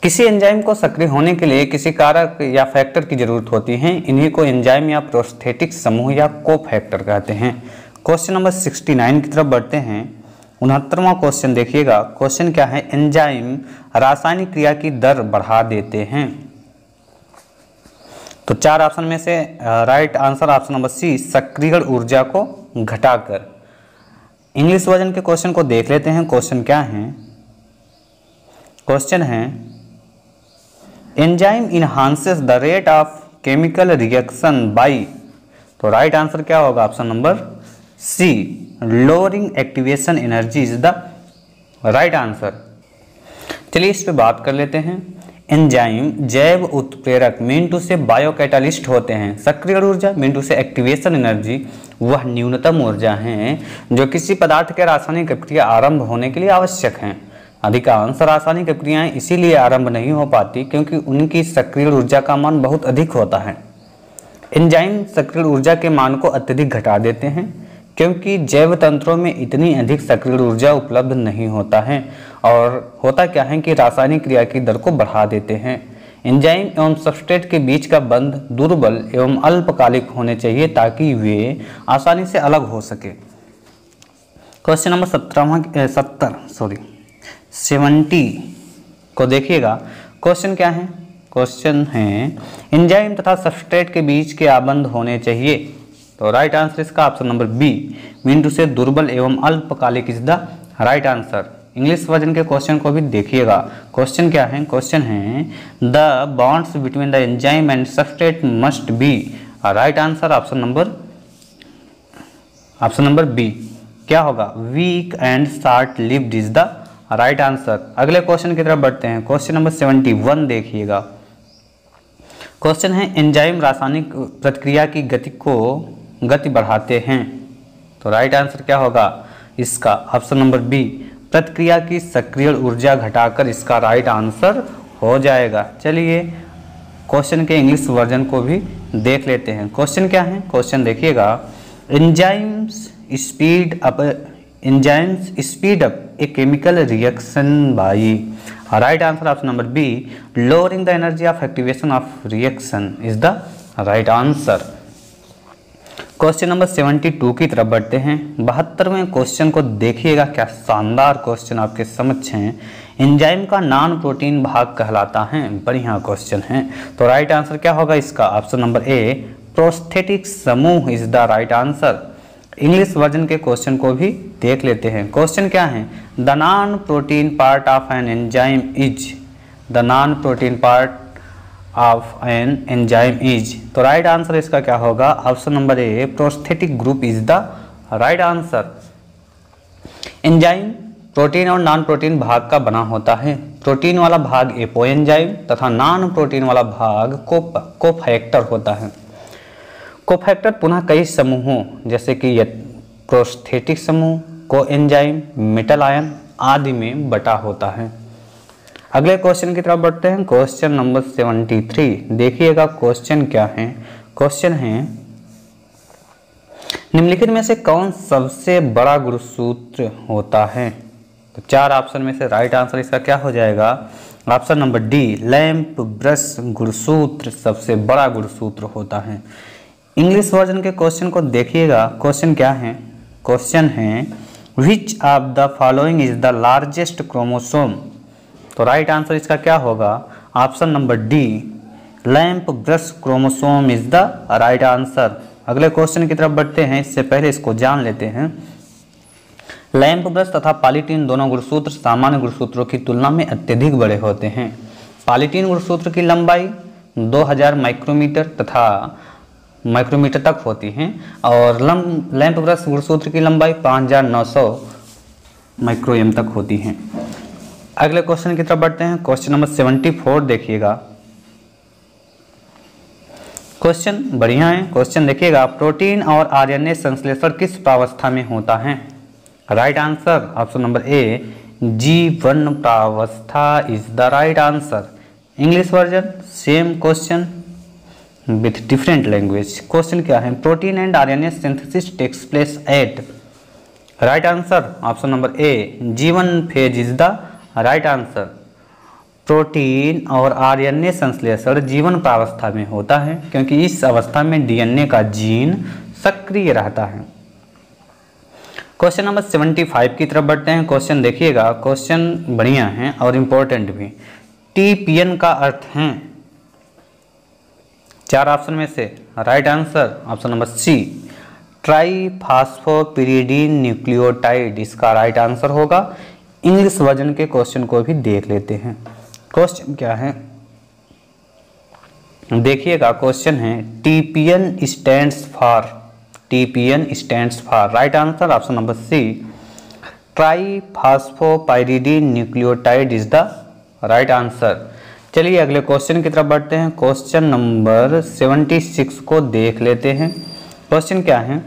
किसी एंजाइम को सक्रिय होने के लिए किसी कारक या फैक्टर की जरूरत होती है। इन्हीं को एंजाइम या प्रोस्थेटिक समूह या कोफैक्टर कहते हैं। क्वेश्चन नंबर 69 की तरफ बढ़ते हैं। 69वां क्वेश्चन देखिएगा। क्वेश्चन क्या है? एंजाइम रासायनिक क्रिया की दर बढ़ा देते हैं। तो 4 ऑप्शन में से right answer option number C, सक्रियण ऊर्जा को घटाकर। इंग्लिश वर्जन के क्वेश्चन को देख लेते हैं। क्वेश्चन क्या है? क्वेश्चन है enzyme enhances the rate of chemical reaction by. तो राइट आंसर क्या होगा? Option number C, lowering activation energy is the right answer. चलिए इस पे बात कर लेते हैं। एंजाइम जैव उत्प्रेरक मीनटू से बायोकैटालिस्ट होते हैं। सक्रिय ऊर्जा मीनटू से एक्टिवेशन एनर्जी वह न्यूनतम ऊर्जा है जो किसी पदार्थ के रासायनिक प्रक्रिया आरंभ होने के लिए आवश्यक है। अधिकांश रासायनिक प्रक्रियाएं इसीलिए आरंभ नहीं हो पाती क्योंकि उनकी सक्रिय ऊर्जा का मान बहुत अधिक होता है। एंजाइम सक्रिय ऊर्जा के मान को अत्यधिक घटा देते हैं क्योंकि जैव तंत्रों में इतनी अधिक सक्रिय ऊर्जा उपलब्ध नहीं होता है। और होता क्या है कि रासायनिक क्रिया की दर को बढ़ा देते हैं। एंजाइम एवं सबस्ट्रेट के बीच का बंध दुर्बल एवं अल्पकालिक होने चाहिए ताकि वे आसानी से अलग हो सके। क्वेश्चन नंबर 70 को देखिएगा। क्वेश्चन क्या है? क्वेश्चन है एंजाइम तथा सबस्ट्रेट के बीच के आबंध होने चाहिए। तो राइट आंसर इसका ऑप्शन नंबर बी, मीनटू से दुर्बल एवं अल्पकालिक is the right answer. English version के क्वेश्चन को भी देखिएगा। क्वेश्चन क्या है? क्वेश्चन है the bonds between the enzyme and substrate must be. Right answer option number B क्या होगा? Weak and short lived is the right answer. अगले क्वेश्चन की तरफ बढ़ते हैं। क्वेश्चन नंबर 71 देखिएगा। क्वेश्चन है एंजाइम रासायनिक प्रतिक्रिया की गति बढ़ाते हैं। तो राइट आंसर क्या होगा इसका? ऑप्शन नंबर बी, प्रतिक्रिया की सक्रिय ऊर्जा घटाकर इसका राइट आंसर हो जाएगा। चलिए क्वेश्चन के इंग्लिश वर्जन को भी देख लेते हैं। क्वेश्चन क्या है? क्वेश्चन देखिएगा। Enzymes speed up a chemical reaction by. Right answer option number B, lowering the energy of activation of reaction is the right answer. Question number 72 की तरफ बढ़ते हैं। 72वें क्वेश्चन को देखिएगा। क्या शानदार क्वेश्चन आपके समक्ष हैं। एंजाइम का नॉन प्रोटीन भाग कहलाता है। बढ़िया क्वेश्चन है। तो राइट आंसर क्या होगा इसका? ऑप्शन नंबर ए, प्रोस्थेटिक समूह is the right answer. English version के क्वेश्चन को भी देख लेते हैं। क्वेश्चन क्या है? The non protein part of an enzyme is. The non protein part of an enzyme is. तो राइट आंसर इसका क्या होगा? Option number A, prosthetic group is the right answer. Enzyme protein और नॉन प्रोटीन भाग का बना होता है। प्रोटीन वाला भाग एपो एंजाइम तथा नॉन प्रोटीन वाला भाग कोफैक्टर होता है। कोफैक्टर पुनः कई समूहों जैसे कि प्रोस्थेटिक समूह, कोएंजाइम, मेटल आयन आदि में बटा होता है। अगले क्वेश्चन की तरफ बढ़ते हैं। क्वेश्चन नंबर 73 देखिएगा। क्वेश्चन क्या है? क्वेश्चन है निम्नलिखित में से कौन सबसे बड़ा गुणसूत्र होता है? तो 4 ऑप्शन में से राइट आंसर इसका क्या हो जाएगा? Option number D, lamp brush गुणसूत्र सबसे बड़ा गुणसूत्र होता है। इंग्लिश वर्जन के क्वेश्चन को देखिएगा। क्वेश्चन क्या है? क्वेश्चन है which of the following is the largest chromosome. तो राइट आंसर इसका क्या होगा? Option number D, lamp brush chromosome is the right answer. अगले क्वेश्चन की तरफ बढ़ते हैं। इससे पहले इसको जान लेते हैं। लैंप ब्रश तथा पॉलीटीन दोनों गुणसूत्र सामान्य गुणसूत्रों की तुलना में अत्यधिक बड़े होते हैं। पॉलीटीन गुणसूत्र की लंबाई 2000 माइक्रोमीटर तक होती हैं और लैंप ब्रश गुणसूत्र की लंबाई 5900 माइक्रोएम तक होती हैं। अगले क्वेश्चन की तरफ बढ़ते हैं। क्वेश्चन नंबर 74 देखिएगा। क्वेश्चन बढ़िया है। क्वेश्चन देखिएगा। प्रोटीन और आरएनए संश्लेषण किस प्रावस्था में होता है? Right answer option number A, G1 प्रावस्था is the right answer. English version same question with different language. Question क्या है? Protein and RNA synthesis takes place at. Right answer option number A, G1 phase is the right answer. Protein और RNA संश्लेषण जीवन प्रावस्था में होता है, क्योंकि इस अवस्था में डीएनए का जीन सक्रिय रहता है। क्वेश्चन नंबर 75 की तरफ बढ़ते हैं। क्वेश्चन देखिएगा, क्वेश्चन बढ़िया है और इम्पोर्टेंट भी। टीपीएन का अर्थ है, चार ऑप्शन में से right answer option number C, triphosphopyridine nucleotide, इसका राइट आंसर होगा। इंग्लिश वर्जन के क्वेश्चन को भी देख लेते हैं। क्वेश्चन क्या है देखिएगा, क्वेश्चन है TPN stands for, TPN stands for, right answer option number C, triphosphopyridine nucleotide is the right answer. चलिए अगले क्वेश्चन की तरफ बढ़ते हैं। क्वेश्चन नंबर 76 को देख लेते हैं। क्वेश्चन क्या है,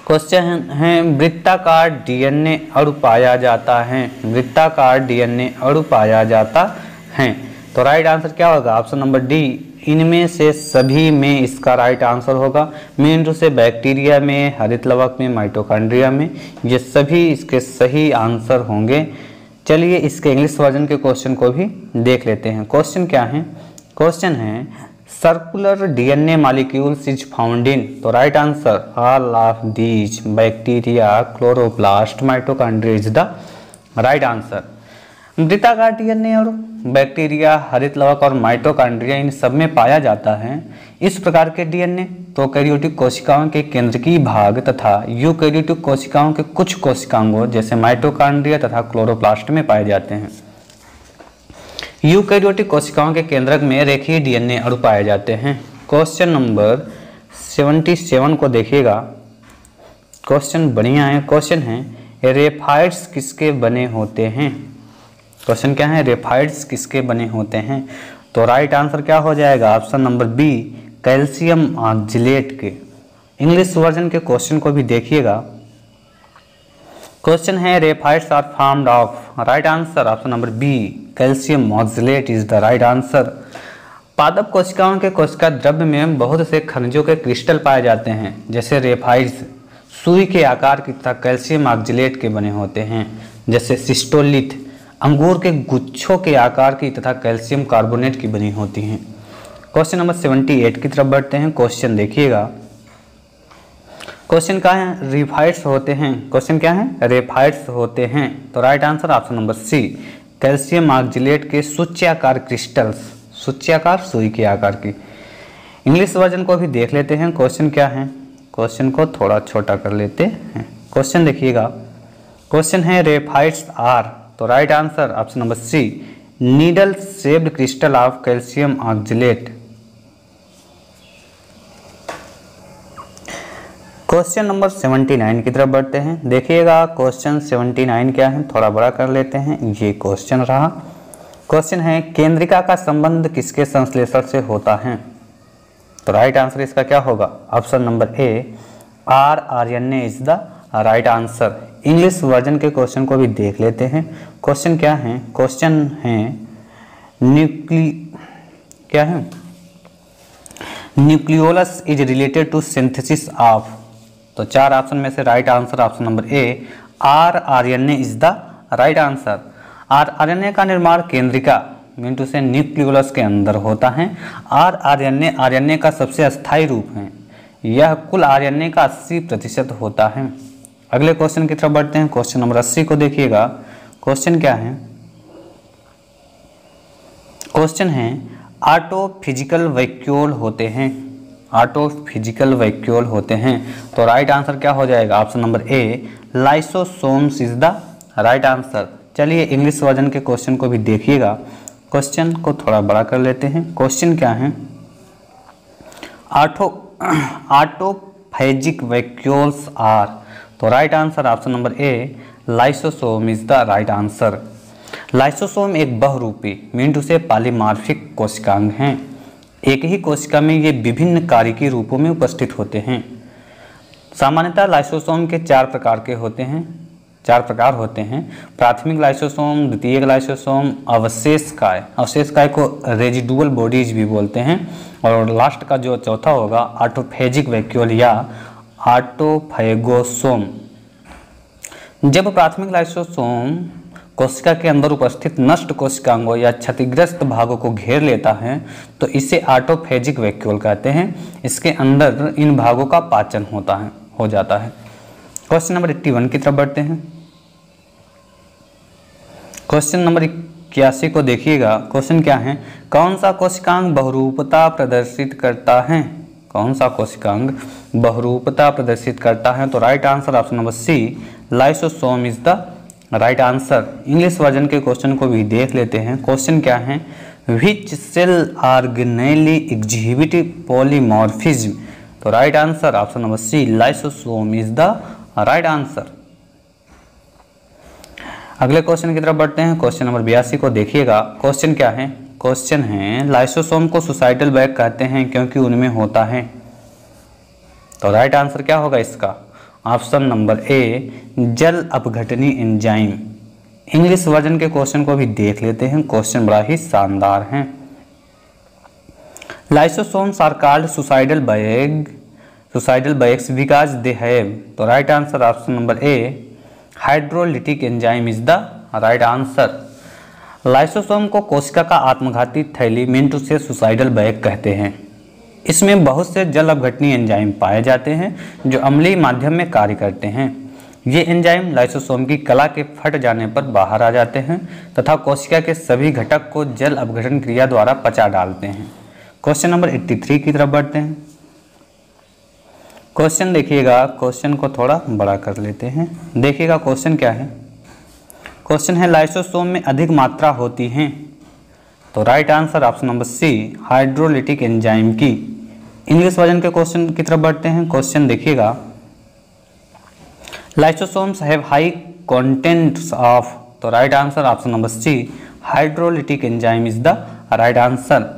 क्वेश्चन है वृत्ताकार डीएनए अणु पाया जाता है, वृत्ताकार डीएनए अणु पाया जाता है, तो राइट आंसर क्या होगा ऑप्शन नंबर डी, इनमें से सभी में इसका राइट आंसर होगा। मेन रूप से बैक्टीरिया में, हरित लवक में, माइटोकॉन्ड्रिया में, ये सभी इसके सही आंसर होंगे। चलिए इसके इंग्लिश वर्जन के क्वेश्चन को भी देख लेते हैं। क्वेश्चन क्या है, क्वेश्चन है circular DNA molecules is found in, तो right answer all of these, bacteria, chloroplast, mitochondria is the right answer. वृत्ताकार डीएनए और बैक्टीरिया, हरित लवक और माइटोकॉन्ड्रिया इन सब में पाया जाता है। इस प्रकार के डीएनए प्रोकैरियोटिक कोशिकाओं के केंद्रकीय भाग तथा यूकैरियोटिक कोशिकाओं के कुछ कोशिकांगों जैसे माइटोकॉन्ड्रिया तथा क्लोरोप्लास्ट में पाए जाते हैं। यूकैरियोटिक कोशिकाओं के केंद्रक में रेखीय डीएनए अणु पाए जाते हैं। क्वेश्चन नंबर 77 को देखिएगा, क्वेश्चन बढ़िया है। क्वेश्चन है रेफाइड्स किसके बने होते हैं, क्वेश्चन क्या है रेफाइड्स किसके बने होते हैं, तो राइट आंसर क्या हो जाएगा option number B, calcium oxalate के। इंग्लिश वर्जन के क्वेश्चन को भी देखिएगा। क्वेश्चन है raphides are formed of, right answer option number B, calcium oxalate is the right answer. पादप कोशिकाओं के कोशिका द्रव्य में बहुत से खनिजों के क्रिस्टल पाए जाते हैं, जैसे रेफाइड्स सुई के आकार की तथा कैल्शियम ऑक्जिलेट के बने होते हैं, जैसे सिस्टोलिथ अंगूर के गुच्छों के आकार की तथा कैल्शियम कार्बोनेट की बनी होती हैं। क्वेश्चन नंबर 78 की तरफ बढ़ते हैं। क्वेश्चन देखिएगा, क्वेश्चन क्या है रेफाइड्स होते हैं, क्वेश्चन क्या है रेफाइड्स होते हैं, तो right answer option number C, calcium oxalate के सूच्याकार क्रिस्टल्स, सूच्याकार सुई के आकार की। इंग्लिश वर्जन को भी देख लेते हैं। क्वेश्चन क्या है, क्वेश्चन को थोड़ा छोटा कर लेते हैं। क्वेश्चन देखिएगा, क्वेश्चन है रेफाइड्स आर, तो right answer option number C, needle shaped crystal of calcium oxalate. Question number 79 की तरफ बढ़ते हैं। देखिएगा क्वेश्चन 79 क्या है, थोड़ा बड़ा कर लेते हैं। ये क्वेश्चन रहा। क्वेश्चन है केंद्रिका का संबंध किसके संश्लेषण से होता है, तो राइट आंसर इसका क्या होगा option number A, RNA is the right answer. English version के क्वेश्चन को भी देख लेते हैं। क्वेश्चन क्या है, क्वेश्चन है nucleolus is related to synthesis of, तो चार ऑप्शन में से right answer option number A, RNA is the right answer. RNA का निर्माण केंद्रिका मिंटू से न्यूक्लियोलस के अंदर होता है। आरएनए का सबसे अस्थायी रूप है, यह कुल आरएनए का 80% होता है। अगले क्वेश्चन की तरफ बढ़ते हैं। क्वेश्चन नंबर 80 को देखिएगा। क्वेश्चन क्या है, क्वेश्चन है ऑटोफिजिकल वैक्यूल होते हैं, ऑटोफिजिकल वैक्यूल होते हैं, तो राइट आंसर क्या हो जाएगा option number A, lysosomes is the right answer. चलिए इंग्लिश वर्जन के क्वेश्चन को भी देखिएगा। क्वेश्चन को थोड़ा बड़ा कर लेते हैं। क्वेश्चन क्या है ऑटोफेजिक वैक्यूल्स आर, तो right answer option number A, lysosome is the right answer. Lysosome एक बहुरूपी मीन से पॉलीमॉर्फिक कोशिकांग हैं। एक ही कोशिका में ये विभिन्न कार्यकी रूपों में उपस्थित होते हैं। सामान्यतः लाइसोसोम के चार प्रकार होते हैं। प्राथमिक लाइसोसोम, द्वितीयक लाइसोसोम, अवशेषकाय को रेजिडुअल बॉडीज भी बोलते हैं, और लास्ट का जो चौथा होगा ऑटोफेजिक वैक्यूल या ऑटोफैगोसोम। जब प्राथमिक लाइसोसोम कोशिका के अंदर उपस्थित नष्ट कोशिकांगों या क्षतिग्रस्त भागों को घेर लेता है तो इसे ऑटोफेजिक वैक्यूल कहते हैं। इसके अंदर इन भागों का पाचन हो जाता है। क्वेश्चन नंबर 81 की तरफ बढ़ते हैं। क्वेश्चन नंबर 81 को देखिएगा। क्वेश्चन क्या है, कौन सा कोशिकांग बहुरूपता प्रदर्शित करता है? कौन सा कोशिकांग बहुरूपता प्रदर्शित करता है? तो right answer option number C, lysosome is the right answer. English version के क्वेश्चन को भी देख लेते हैं। क्वेश्चन क्या है, which cell organelle exhibit polymorphism? तो right answer option number C, lysosome is the right answer. अगले क्वेश्चन की तरफ बढ़ते हैं। क्वेश्चन नंबर 82 को देखिएगा। क्वेश्चन क्या है, क्वेश्चन है लाइसोसोम को सुसाइडल बैग कहते हैं क्योंकि उनमें होता है। तो राइट आंसर क्या होगा इसका? ऑप्शन नंबर ए, जल अपघटनी एंजाइम। इंग्लिश वर्जन के क्वेश्चन को भी देख लेते हैं। क्वेश्चन बड़ा ही शानदार है। Lysosomes are called suicidal bags because they have. तो right answer option number A, hydrolytic enzyme is the right answer. Lysosome को कोशिका का आत्मघाती थैली मिंटू से सुसाइडल बैग कहते हैं। इसमें बहुत से जल अपघटनी एंजाइम पाए जाते हैं जो अम्लीय माध्यम में कार्य करते हैं। ये एंजाइम लाइसोसोम की कला के फट जाने पर बाहर आ जाते हैं तथा कोशिका के सभी घटक को जल अपघटन क्रिया द्वारा पचा डालते हैं। क्वेश्चन नंबर 83 की तरफ बढ़ते हैं। क्वेश्चन देखिएगा। क्वेश्चन को थोड़ा बड़ा कर लेते हैं। देखिएगा क्वेश्चन क्या है। क्वेश्चन है, लाइसोसोम में अधिक मात्रा होती हैं। तो right answer option number C, hydrolytic enzyme की। इंग्लिश वर्जन के क्वेश्चन की तरफ बढ़ते हैं। क्वेश्चन देखिएगा, lysosomes have high contents of. तो right answer option number C, hydrolytic enzyme is the right answer.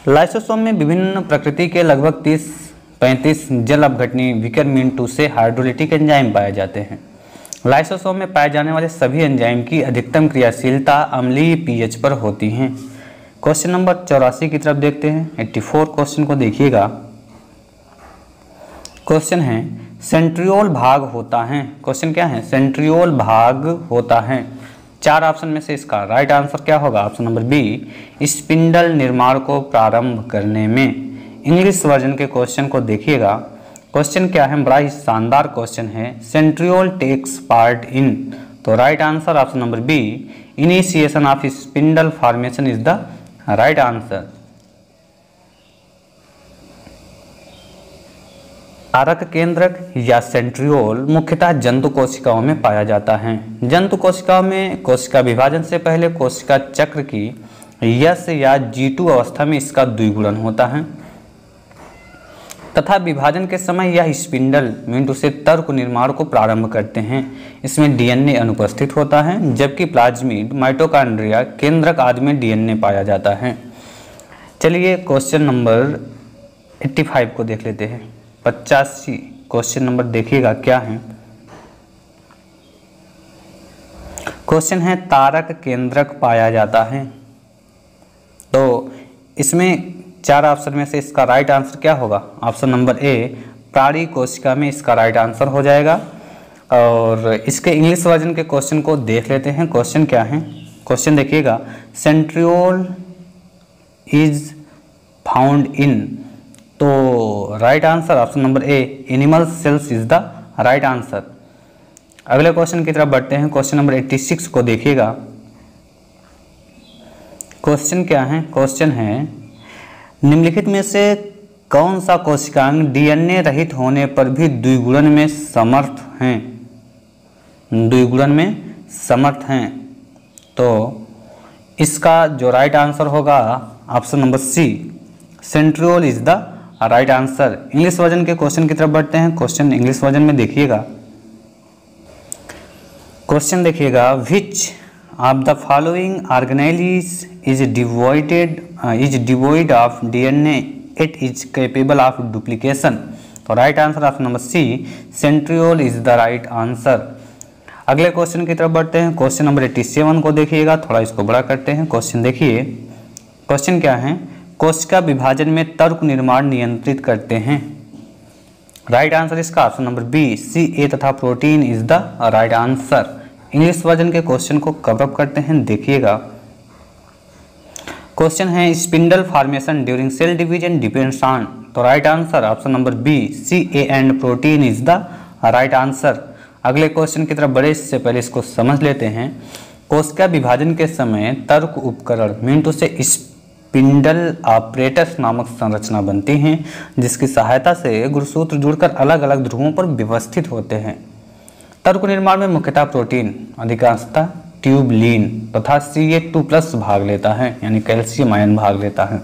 Lysosome में विभिन्न प्रकृति के लगभग 30-35 जल अपघटनी विकर्मिन से हाइड्रोलिटिक एंजाइम पाए जाते हैं। लाइसोसोम में पाए जाने वाले सभी एंजाइम की अधिकतम क्रियाशीलता अम्लीय पीएच पर होती हैं। क्वेश्चन नंबर 84 की तरफ देखते हैं। 84 क्वेश्चन को देखिएगा। क्वेश्चन है, सेंट्रियोल भाग होता है। क्वेश्चन क्या है, सेंट्रियोल भाग होता है। 4 ऑप्शन में से इसका राइट आंसर क्या होगा? ऑप्शन नंबर बी, स्पिंडल निर्माण को प्रारंभ करने में। इंग्लिश वर्जन के क्वेश्चन को देखिएगा। क्वेश्चन क्या है, बड़ा ही शानदार क्वेश्चन है, सेंट्रियोल टेक्स पार्ट इन। तो right answer option number B, initiation of spindle formation is the right answer. तारक केंद्रक या सेंट्रियोल मुख्यतः जंतु कोशिकाओं में पाया जाता है। जंतु कोशिकाओं में कोशिका विभाजन से पहले कोशिका चक्र की यस या G2 अवस्था में इसका द्विगुणन होता है तथा विभाजन के समय यह स्पिंडल मिंटू से तर्क निर्माण को प्रारंभ करते हैं। इसमें डीएनए अनुपस्थित होता है जबकि प्लाज्मिड, माइटोकॉन्ड्रिया, केंद्रक आदि में डीएनए पाया जाता है। चलिए क्वेश्चन नंबर 85 को देख लेते हैं। 85 क्वेश्चन नंबर देखिएगा क्या है। क्वेश्चन है, तारक केंद्रक पाया जाता है। तो इसमें 4 ऑप्शन में से इसका राइट आंसर क्या होगा? ऑप्शन नंबर ए, प्राणी कोशिका में इसका राइट आंसर हो जाएगा। और इसके इंग्लिश वर्जन के क्वेश्चन को देख लेते हैं। क्वेश्चन क्या है, क्वेश्चन देखिएगा, सेंट्रियोल इज फाउंड इन। तो right answer option number A, animal cells is the right answer. अगले क्वेश्चन की तरफ बढ़ते हैं। क्वेश्चन नंबर 86 को देखिएगा। क्वेश्चन क्या है, क्वेश्चन है, निम्नलिखित में से कौन सा कोशिकांग डीएनए रहित होने पर भी द्विगुणन में समर्थ हैं? द्विगुणन में समर्थ हैं। तो इसका जो राइट आंसर होगा option number C, centriole is the right answer. English version के क्वेश्चन की तरफ बढ़ते हैं। क्वेश्चन इंग्लिश वर्जन में देखिएगा। क्वेश्चन देखिएगा, which of the following organelles is devoid of DNA it is capable of duplication. तो right answer option number C, centriole is the right answer. अगले क्वेश्चन की तरफ बढ़ते हैं। क्वेश्चन नंबर 87 को देखिएगा। थोड़ा इसको बड़ा करते हैं। क्वेश्चन देखिए। क्वेश्चन क्या है, कोशिका विभाजन में तर्क निर्माण नियंत्रित करते हैं। राइट आंसर इसका ऑप्शन नंबर बी, CA तथा protein is the right answer. English version के क्वेश्चन को कवर अप करते हैं, देखिएगा। क्वेश्चन है spindle formation during cell division depends on, तो right answer option number B CA and protein is the right answer. अगले question की तरफ बढ़े इससे पहले इसको समझ लेते हैं। कोशिका विभाजन के समय तर्क उपकरण मिनटों से स्पिंडल ऑपरेटस नामक संरचना बनती हैं, जिसकी सहायता से गुणसूत्र जुड़कर अलग अलग ध्रुवों पर व्यवस्थित होते हैं। तर्क निर्माण में मुख्यतः प्रोटीन, अधिकांशतः ट्यूबलिन तथा Ca2+ भाग लेता है, यानी कैल्शियम आयन भाग लेता है।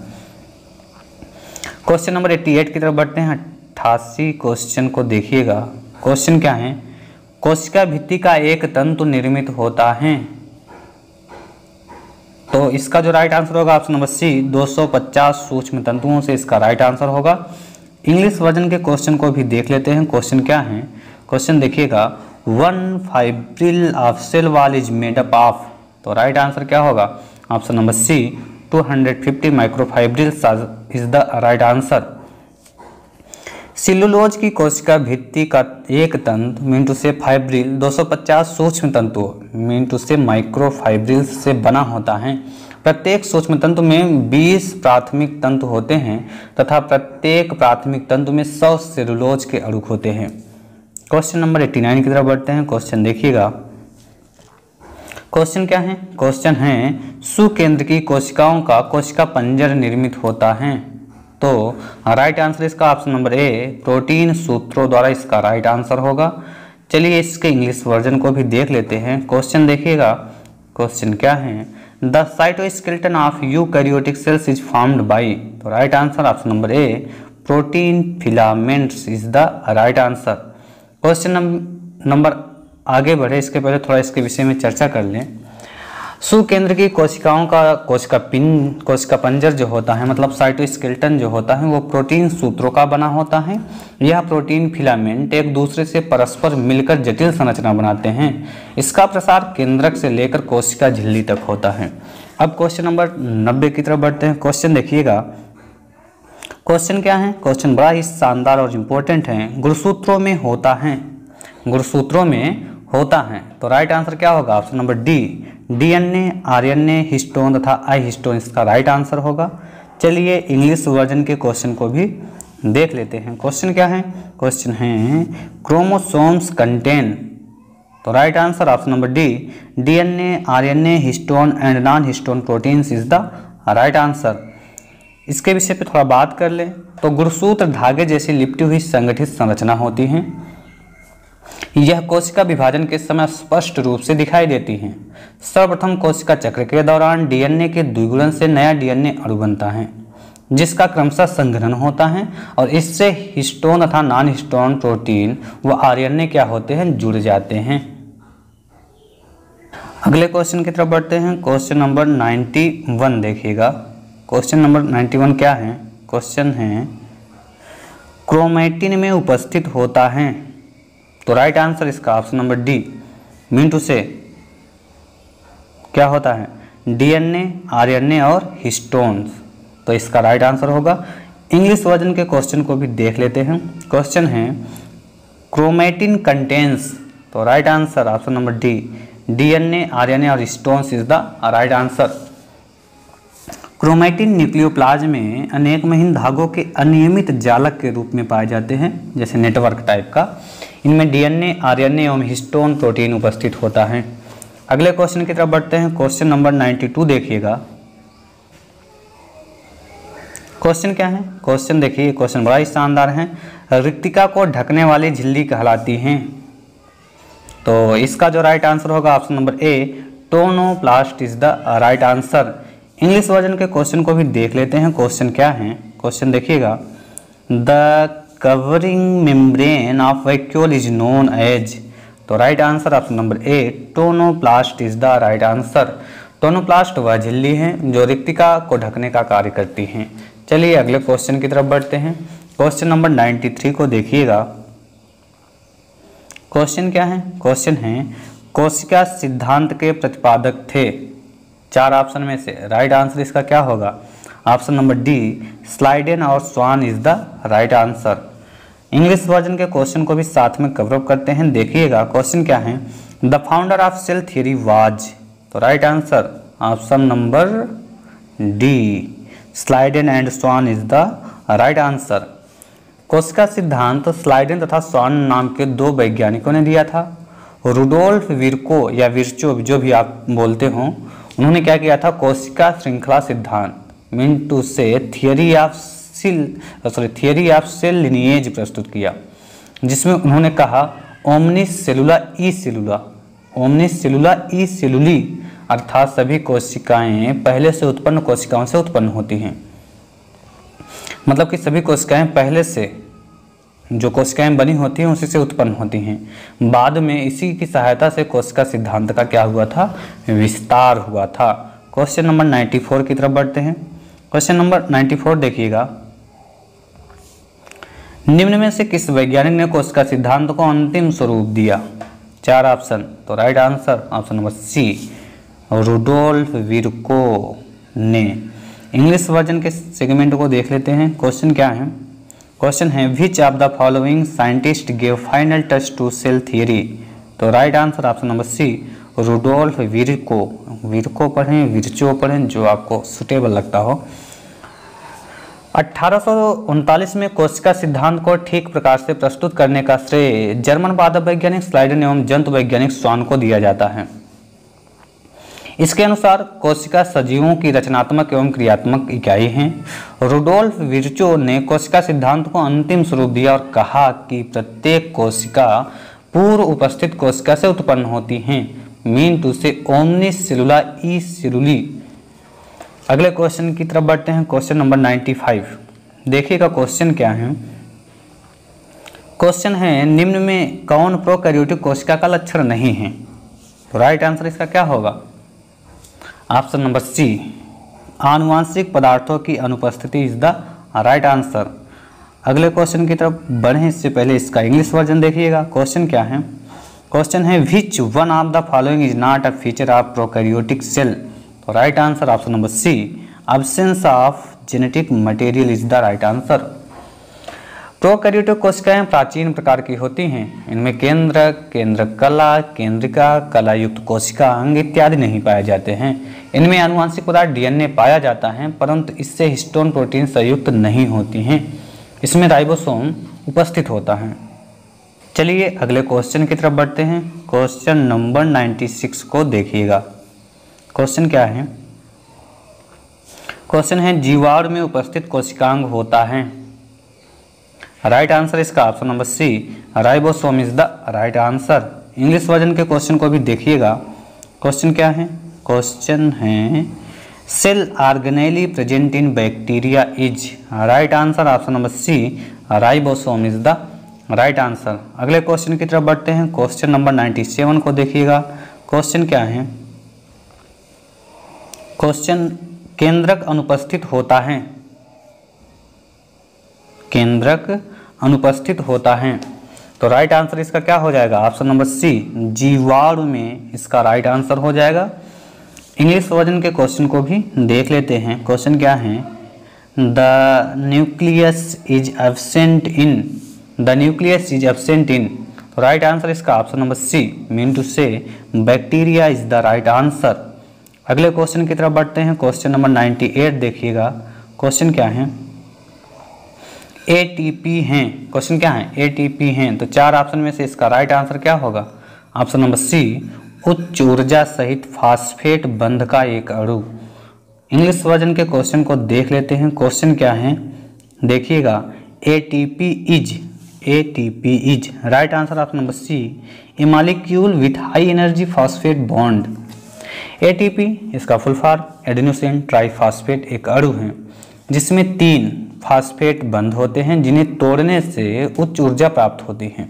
क्वेश्चन नंबर 88 की तरफ बढ़ते हैं। 88 क्वेश्चन को देखिएगा। क्वेश्चन क्या है? कोशिका भित्ति का एक तंतु निर्मित होता है, तो इसका जो राइट आंसर होगा ऑप्शन नंबर सी 250 सूक्ष्म तंतुओं से इसका राइट आंसर होगा। इंग्लिश वर्जन के क्वेश्चन को भी देख लेते हैं। क्वेश्चन क्या है? क्वेश्चन देखिएगा, 1 fibril of cell wall is made up of, तो राइट आंसर क्या होगा? Option number C 250 microfibrils is the right answer. Cellulose की कोशिका भित्ति का एक तंतु मिंटू से फाइब्रिल 250 सूक्ष्म तंतुओं मिंटू से माइक्रोफाइब्रिल्स से बना होता है। प्रत्येक सूक्ष्म तंतु में 20 प्राथमिक तंतु होते हैं तथा प्रत्येक प्राथमिक तंतु में 100 सेलुलोज के अणु होते हैं। क्वेश्चन नंबर 89 की तरफ बढ़ते हैं। क्वेश्चन देखिएगा। क्वेश्चन क्या है? क्वेश्चन है सुकेंद्र की कोशिकाओं का कोशिका पंजर निर्मित होता है, तो राइट आंसर इसका ऑप्शन नंबर ए प्रोटीन सूत्रों द्वारा इसका राइट आंसर होगा। चलिए इसके इंग्लिश वर्जन को भी देख लेते हैं। क्वेश्चन देखिएगा। क्वेश्चन क्या है? The cytoskeleton of eukaryotic cells is formed by, तो right answer option number A protein filaments is the right answer. Question number आगे बढ़े इसके पहले थोड़ा इसके विषय में चर्चा कर लें। सुकेंद्र की कोशिकाओं का कोशिका पंजर जो होता है, मतलब साइटोस्केलेटन जो होता है, वो प्रोटीन सूत्रों का बना होता है। यह प्रोटीन फिलामेंट एक दूसरे से परस्पर मिलकर जटिल संरचना बनाते हैं। इसका प्रसार केंद्रक से लेकर कोशिका झिल्ली तक होता है। अब क्वेश्चन नंबर 90 की तरफ बढ़ते हैं। क्वेश्चन देखिएगा। क्वेश्चन क्या है? क्वेश्चन बड़ा ही शानदार और इम्पोर्टेंट है। गुणसूत्रों में होता है, गुणसूत्रों में होता है, तो राइट आंसर क्या होगा? Option number D DNA, RNA, histone तथा आई हिस्टोन इसका राइट आंसर होगा। चलिए इंग्लिश वर्जन के क्वेश्चन को भी देख लेते हैं। क्वेश्चन क्या है? क्वेश्चन है क्रोमोसोम्स कंटेन, तो right answer option number D DNA, RNA, histone and non histone proteins is the right answer. इसके विषय पे थोड़ा बात कर लें तो गुणसूत्र धागे जैसी लिपटी हुई संगठित संरचना होती हैं। यह कोशिका विभाजन के समय स्पष्ट रूप से दिखाई देती हैं। सर्वप्रथम कोशिका चक्र के दौरान DNA के द्विगुणन से नया DNA अणु बनता है, जिसका क्रमशः संघनन होता है और इससे हिस्टोन तथा नॉन हिस्टोन प्रोटीन व RNA क्या होते हैं? जुड़ जाते हैं। अगले क्वेश्चन की तरफ बढ़ते हैं। क्वेश्चन नंबर 91 देखिएगा। क्वेश्चन नंबर 91 क्या है? क्वेश्चन है क्रोमैटिन में उपस्थित होता है, तो राइट आंसर इसका ऑप्शन नंबर डी मिंटू से क्या होता है? DNA, RNA और हिस्टोन्स, तो इसका राइट आंसर होगा। इंग्लिश वर्जन के क्वेश्चन को भी देख लेते हैं। क्वेश्चन है क्रोमैटिन कंटेन्स, तो right answer option number D DNA, RNA और histones is the right answer. Chromatin nucleoplasm में अनेक महीन धागों के अनियमित जालक के रूप में पाए जाते हैं, जैसे नेटवर्क टाइप का। इनमें DNA, RNA एवं हिस्टोन प्रोटीन उपस्थित होता है। अगले क्वेश्चन की तरफ बढ़ते हैं। क्वेश्चन नंबर 92 देखिएगा। क्वेश्चन क्या है? क्वेश्चन देखिए, क्वेश्चन बड़ा ही शानदार है। रिक्तिका को ढकने वाली झिल्ली कहलाती हैं, तो इसका जो राइट आंसर होगा option number A tonoplast is the right answer. English version के क्वेश्चन को भी देख लेते हैं। क्वेश्चन क्या है? क्वेश्चन देखिएगा। The covering membrane of vacuole is known as, तो right answer option number A tonoplast is the right answer. Tonoplast वह झिल्ली है जो रिक्तिका को ढकने का कार्य करती हैं। चलिए अगले क्वेश्चन की तरफ बढ़ते हैं। क्वेश्चन नंबर 93 को देखिएगा। क्वेश्चन क्या है? क्वेश्चन है कोशिका सिद्धांत के प्रतिपादक थे। 4 ऑप्शन में से राइट आंसर इसका क्या होगा? ऑप्शन नंबर डी स्लाइडेन और Schwann is the right answer. English version के क्वेश्चन को भी साथ में कवर अप करते हैं। देखिएगा क्वेश्चन क्या है, the founder of cell theory was, तो right answer option number D, Schleiden and Schwann is the right answer. कोशिका सिद्धांत स्लाइडेन तथा स्वान नाम के दो वैज्ञानिकों ने दिया था। रुडोल्फ विर्को या विर्चो जो भी आप बोलते हो, उन्होंने क्या किया था, कोशिका श्रृंखला सिद्धांत मीन टू से थियरी ऑफ सेल लिनिएज प्रस्तुत किया, जिसमें उन्होंने कहा ओमनिस सेलुला ई सेलुली अर्थात सभी कोशिकाएं पहले से उत्पन्न कोशिकाओं से उत्पन्न होती हैं। मतलब कि सभी कोशिकाएं पहले से जो कोशिकाएं बनी होती हैं उसी से उत्पन्न होती हैं। बाद में इसी की सहायता से कोशिका सिद्धांत का क्या हुआ था, विस्तार हुआ था। क्वेश्चन नंबर 94 की तरफ बढ़ते हैं। क्वेश्चन नंबर 94 देखिएगा, निम्न में से किस वैज्ञानिक ने कोशिका सिद्धांत को अंतिम स्वरूप दिया? 4 ऑप्शन, तो right answer option number C, Rudolf Virchow ने। इंग्लिश वर्जन के सेगमेंट को देख लेते हैं। क्वेश्चन क्या है, क्वेश्चन है which of the following scientist give final touch to cell theory, तो right answer option number C, Rudolf Virchow पढ़ें, विर्चो पढ़ें, जो आपको सुटेबल लगता हो। 1839 में कोशिका सिद्धांत को ठीक प्रकार से प्रस्तुत करने का श्रेय जर्मन पादप वैज्ञानिक स्लाइडेन एवं जंतु वैज्ञानिक स्वान को दिया जाता है। इसके अनुसार कोशिका सजीवों की रचनात्मक एवं क्रियात्मक इकाई है। रुडोल्फ विर्चो ने कोशिका सिद्धांत को अंतिम स्वरूप दिया और कहा कि प्रत्येक कोशिका पूर्व उपस्थित कोशिका से उत्पन्न होती हैं, मीन टू से ओमनिस सेलुला ई सेलुली। अगले क्वेश्चन की तरफ बढ़ते हैं। क्वेश्चन नंबर 95 देखिएगा क्वेश्चन क्या है। क्वेश्चन है निम्न में कौन प्रोकैरियोटिक कोशिका का लक्षण नहीं है, तो राइट आंसर इसका क्या होगा, ऑप्शन नंबर सी, आनुवांशिक पदार्थों की अनुपस्थिति इज द राइट आंसर। अगले क्वेश्चन की तरफ बढ़ें इससे पहले इसका इंग्लिश वर्जन देखिएगा। क्वेश्चन क्या है, क्वेश्चन है which one of the following is not a feature of prokaryotic cell, तो right answer option number C, absence of genetic material is the right answer. Prokaryotic कोशिकाएं प्राचीन प्रकार की होती हैं। इनमें केंद्रक, केंद्रकला, केंद्रिका, कलायुक्त कोशिका अंग इत्यादि नहीं पाए जाते हैं। इनमें आनुवांशिक पदार्थ डीएनए पाया जाता है, परंतु इससे हिस्टोन प्रोटीन संयुक्त नहीं होती हैं। इसमें राइबोसोम उपस्थित होता है। चलिए अगले क्वेश्चन की तरफ बढ़ते हैं। क्वेश्चन नंबर 96 को देखिएगा। क्वेश्चन क्या है, क्वेश्चन है जीवाणु में उपस्थित कोशिकांग होता है, राइट आंसर इसका option number C, ribosome is the right answer. English version के क्वेश्चन को भी देखिएगा। क्वेश्चन क्या है, क्वेश्चन है cell organelle present in bacteria is, right answer option number C, ribosome is the right answer. अगले question की तरफ बढ़ते हैं। क्वेश्चन नंबर 97 को देखिएगा। क्वेश्चन क्या है, क्वेश्चन केंद्रक अनुपस्थित होता है, केंद्रक अनुपस्थित होता है, तो राइट आंसर इसका क्या हो जाएगा, ऑप्शन नंबर सी, जीवाणु में इसका राइट आंसर हो जाएगा। इंग्लिश वर्जन के क्वेश्चन को भी देख लेते हैं। क्वेश्चन क्या है, the nucleus is absent in, the nucleus is absent in, तो राइट आंसर इसका option number C, mean to say bacteria is the right answer. अगले क्वेश्चन की तरफ बढ़ते हैं। क्वेश्चन नंबर 98 देखिएगा। क्वेश्चन क्या है, एटीपी हैं, क्वेश्चन क्या है, एटीपी हैं, तो 4 ऑप्शन में से इसका राइट आंसर क्या होगा, ऑप्शन नंबर सी, उच्च ऊर्जा सहित फास्फेट बंध का एक अणु। इंग्लिश वर्जन के क्वेश्चन को देख लेते हैं। क्वेश्चन क्या है देखिएगा, ATP is, right answer option number C, a molecule with high energy phosphate bond. ATP इसका फुल फॉर्म एडेनोसिन ट्राइफॉस्फेट एक अणु है जिसमें 3 फास्फेट बंध होते हैं जिन्हें तोड़ने से उच्च ऊर्जा प्राप्त होती है।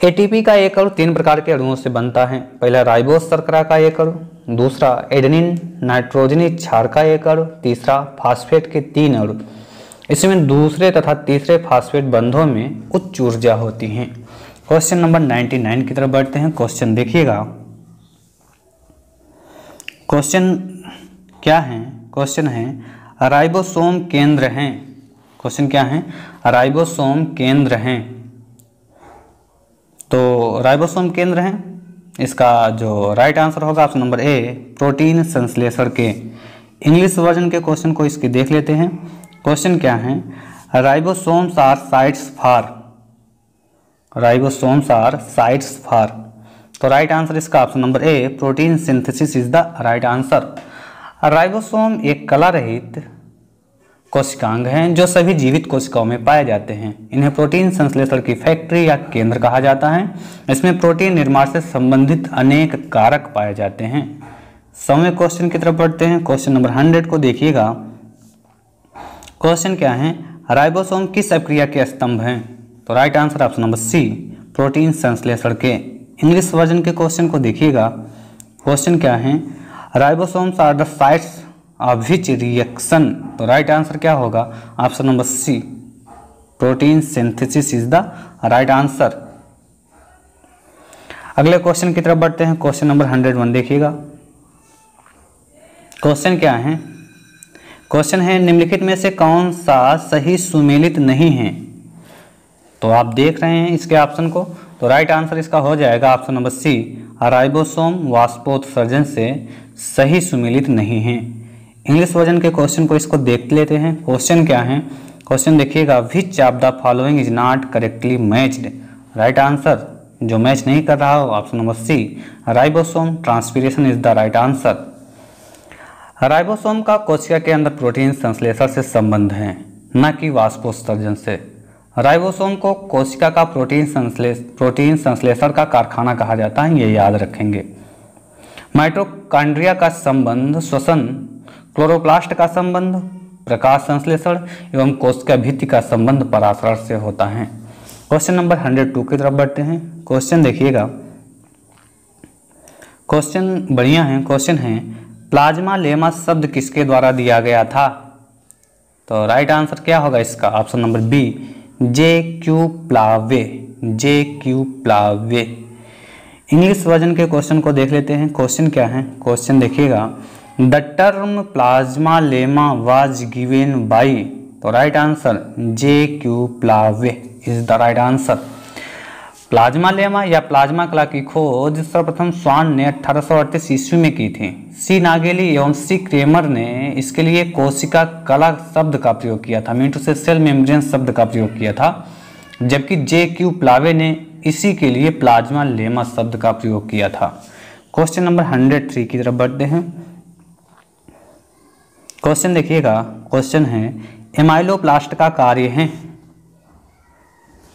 एटीपी का एक अणु 3 प्रकार के अणुओं से बनता है। पहला राइबोस शर्करा का एक अणु, दूसरा एडेनिन नाइट्रोजनी क्षार का एक अणु, तीसरा फास्फेट के 3 अणु। इसमें दूसरे तथा तीसरे फास्फेट बंधों में उच्च ऊर्जा होती है। क्वेश्चन नंबर 99 की तरफ बढ़ते हैं। क्वेश्चन देखिएगा। क्वेश्चन क्या है, क्वेश्चन है राइबोसोम केंद्र हैं, क्वेश्चन क्या है, राइबोसोम केंद्र हैं। तो राइबोसोम केंद्र हैं, इसका जो राइट आंसर होगा ऑप्शन नंबर ए, प्रोटीन संश्लेषण के। इंग्लिश वर्जन के क्वेश्चन को इसके देख लेते हैं। क्वेश्चन क्या है, ribosomes are sites for, ribosomes are sites for. तो राइट आंसर इसका option number A, protein synthesis is the right answer. Ribosome एक कला रहित कोशिकांग हैं जो सभी जीवित कोशिकाओं में पाए जाते हैं। इन्हें प्रोटीन संश्लेषण की फैक्ट्री या केंद्र कहा जाता है। इसमें प्रोटीन निर्माण से संबंधित अनेक कारक पाए जाते हैं। 100वें क्वेश्चन की तरफ बढ़ते हैं। क्वेश्चन नंबर 100 को देखिएगा। क्वेश्चन क्या है, राइबोसोम किस अभिक्रिया के स्तंभ हैं? तो right answer option number C, protein संश्लेषण के। इंग्लिश वर्जन के क्वेश्चन को देखिएगा। क्वेश्चन क्या है, ribosomes are the sites of which reaction. तो राइट आंसर क्या होगा, option number C, protein synthesis is the right answer. अगले क्वेश्चन की तरफ बढ़ते हैं। क्वेश्चन नंबर 101 देखिएगा। क्वेश्चन क्या है, क्वेश्चन है निम्नलिखित में से कौन सा सही सुमेलित नहीं है? तो आप देख रहे हैं इसके ऑप्शन को, तो राइट आंसर इसका हो जाएगा ऑप्शन नंबर सी, राइबोसोम वाष्पोत्सर्जन से सही सुमेलित नहीं है। इंग्लिश वर्जन के क्वेश्चन को इसको देख लेते हैं। क्वेश्चन क्या है, क्वेश्चन देखिएगा, which of the following is not correctly matched. Right answer जो मैच नहीं कर रहा हो option number C, ribosome transpiration is the right answer. Ribosome का कोशिका के अंदर प्रोटीन संश्लेषण से संबंध है, न कि वाष्पोत्सर्जन से। राइबोसोम को कोशिका का प्रोटीन संश्लेषण का कारखाना कहा जाता है, ये याद रखेंगे। माइटोकॉन्ड्रिया का संबंध श्वसन, क्लोरोप्लास्ट का संबंध प्रकाश संश्लेषण एवं कोशिका भित्ति का संबंध पराशरण से होता है। क्वेश्चन नंबर 102 की तरफ बढ़ते हैं। क्वेश्चन देखिएगा। क्वेश्चन बढ़िया है। क्वेश्चन है, प्लाज्मा लेमा शब्द किसके द्वारा दिया गया था? तो राइट आंसर क्या होगा इसका, option number B, J Q. Plowe, J Q. Plowe. English version के क्वेश्चन को देख लेते हैं। क्वेश्चन क्या है, क्वेश्चन देखिएगा, the term plasma lemma was given by. तो right answer J Q. Plowe is the right answer. Plasma lemma या प्लाज्मा कला की खोज सर्वप्रथम स्वान ने 1838 ईस्वी में की थी। सी नागेली एवं सी क्रेमर ने इसके लिए कोशिका कला शब्द का प्रयोग किया था, मीन टू से सेल मेम्ब्रेन शब्द का प्रयोग किया था, जबकि जे.क्यू. प्लावे ने इसी के लिए प्लाज्मा लेमा शब्द का प्रयोग किया था। क्वेश्चन नंबर 103 की तरफ बढ़ते हैं। क्वेश्चन देखिएगा। क्वेश्चन है, एमाइलोप्लास्ट का कार्य है।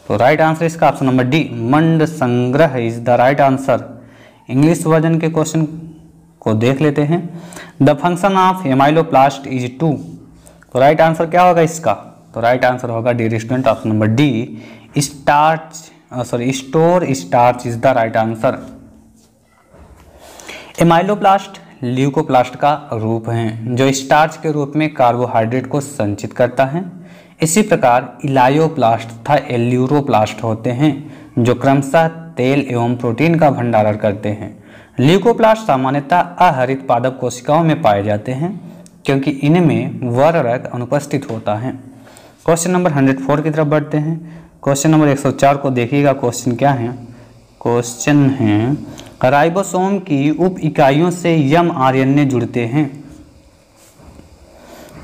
तो राइट आंसर इसका ऑप्शन नंबर डी, मंड संग्रह is the right answer. English version के क्वेश्चन को देख लेते हैं। The function of amyloplast is to. तो राइट आंसर क्या होगा इसका, तो राइट आंसर होगा dear student option number D, store starch is the right answer. Amyloplast leucoplast का रूप है जो स्टार्च के रूप में कार्बोहाइड्रेट को संचित करता है। इसी प्रकार इलायोप्लास्ट तथा एल्यूरोप्लास्ट होते हैं जो क्रमशः तेल एवं प्रोटीन का भंडारण करते हैं। ल्यूकोप्लास्ट सामान्यतः अहरित पादप कोशिकाओं में पाए जाते हैं क्योंकि इनमें वर्णरक अनुपस्थित होता है। क्वेश्चन नंबर 104 की तरफ बढ़ते हैं। क्वेश्चन नंबर 104 को देखिएगा। क्वेश्चन क्या है, क्वेश्चन है, राइबोसोम की उप इकाइयों से mRNA जुड़ते हैं।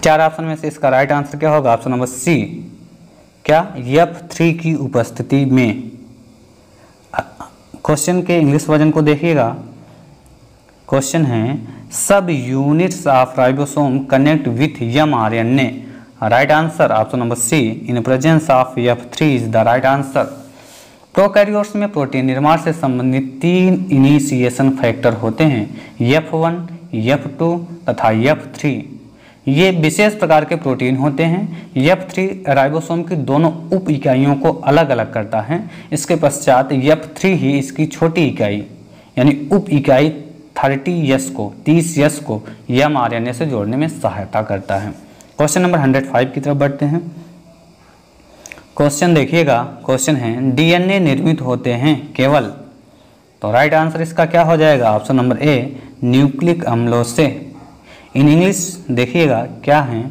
चार ऑप्शन में से इसका राइट आंसर क्या होगा, ऑप्शन नंबर सी, क्या F3 की उपस्थिति में। क्वेश्चन के इंग्लिश वर्जन को देखिएगा। क्वेश्चन है, subunits of ribosome connect with mRNA। Right answer option number C, in presence of F3 is the right answer. Prokaryotes में प्रोटीन निर्माण से संबंधित 3 इनिशिएशन फैक्टर होते हैं, F1, F2 तथा F3। ये विशेष प्रकार के प्रोटीन होते हैं। F3 राइबोसोम की दोनों उप इकाइयों को अलग अलग करता है। इसके पश्चात F3 ही इसकी छोटी इकाई यानी उप इकाई 30S को mRNA से जोड़ने में सहायता करता है। क्वेश्चन नंबर 105 की तरफ बढ़ते हैं। क्वेश्चन देखिएगा। क्वेश्चन है, DNA निर्मित होते हैं केवल। तो राइट आंसर इसका क्या हो जाएगा, ऑप्शन नंबर ए, न्यूक्लिक अम्लों से। इन इंग्लिश देखिएगा क्या है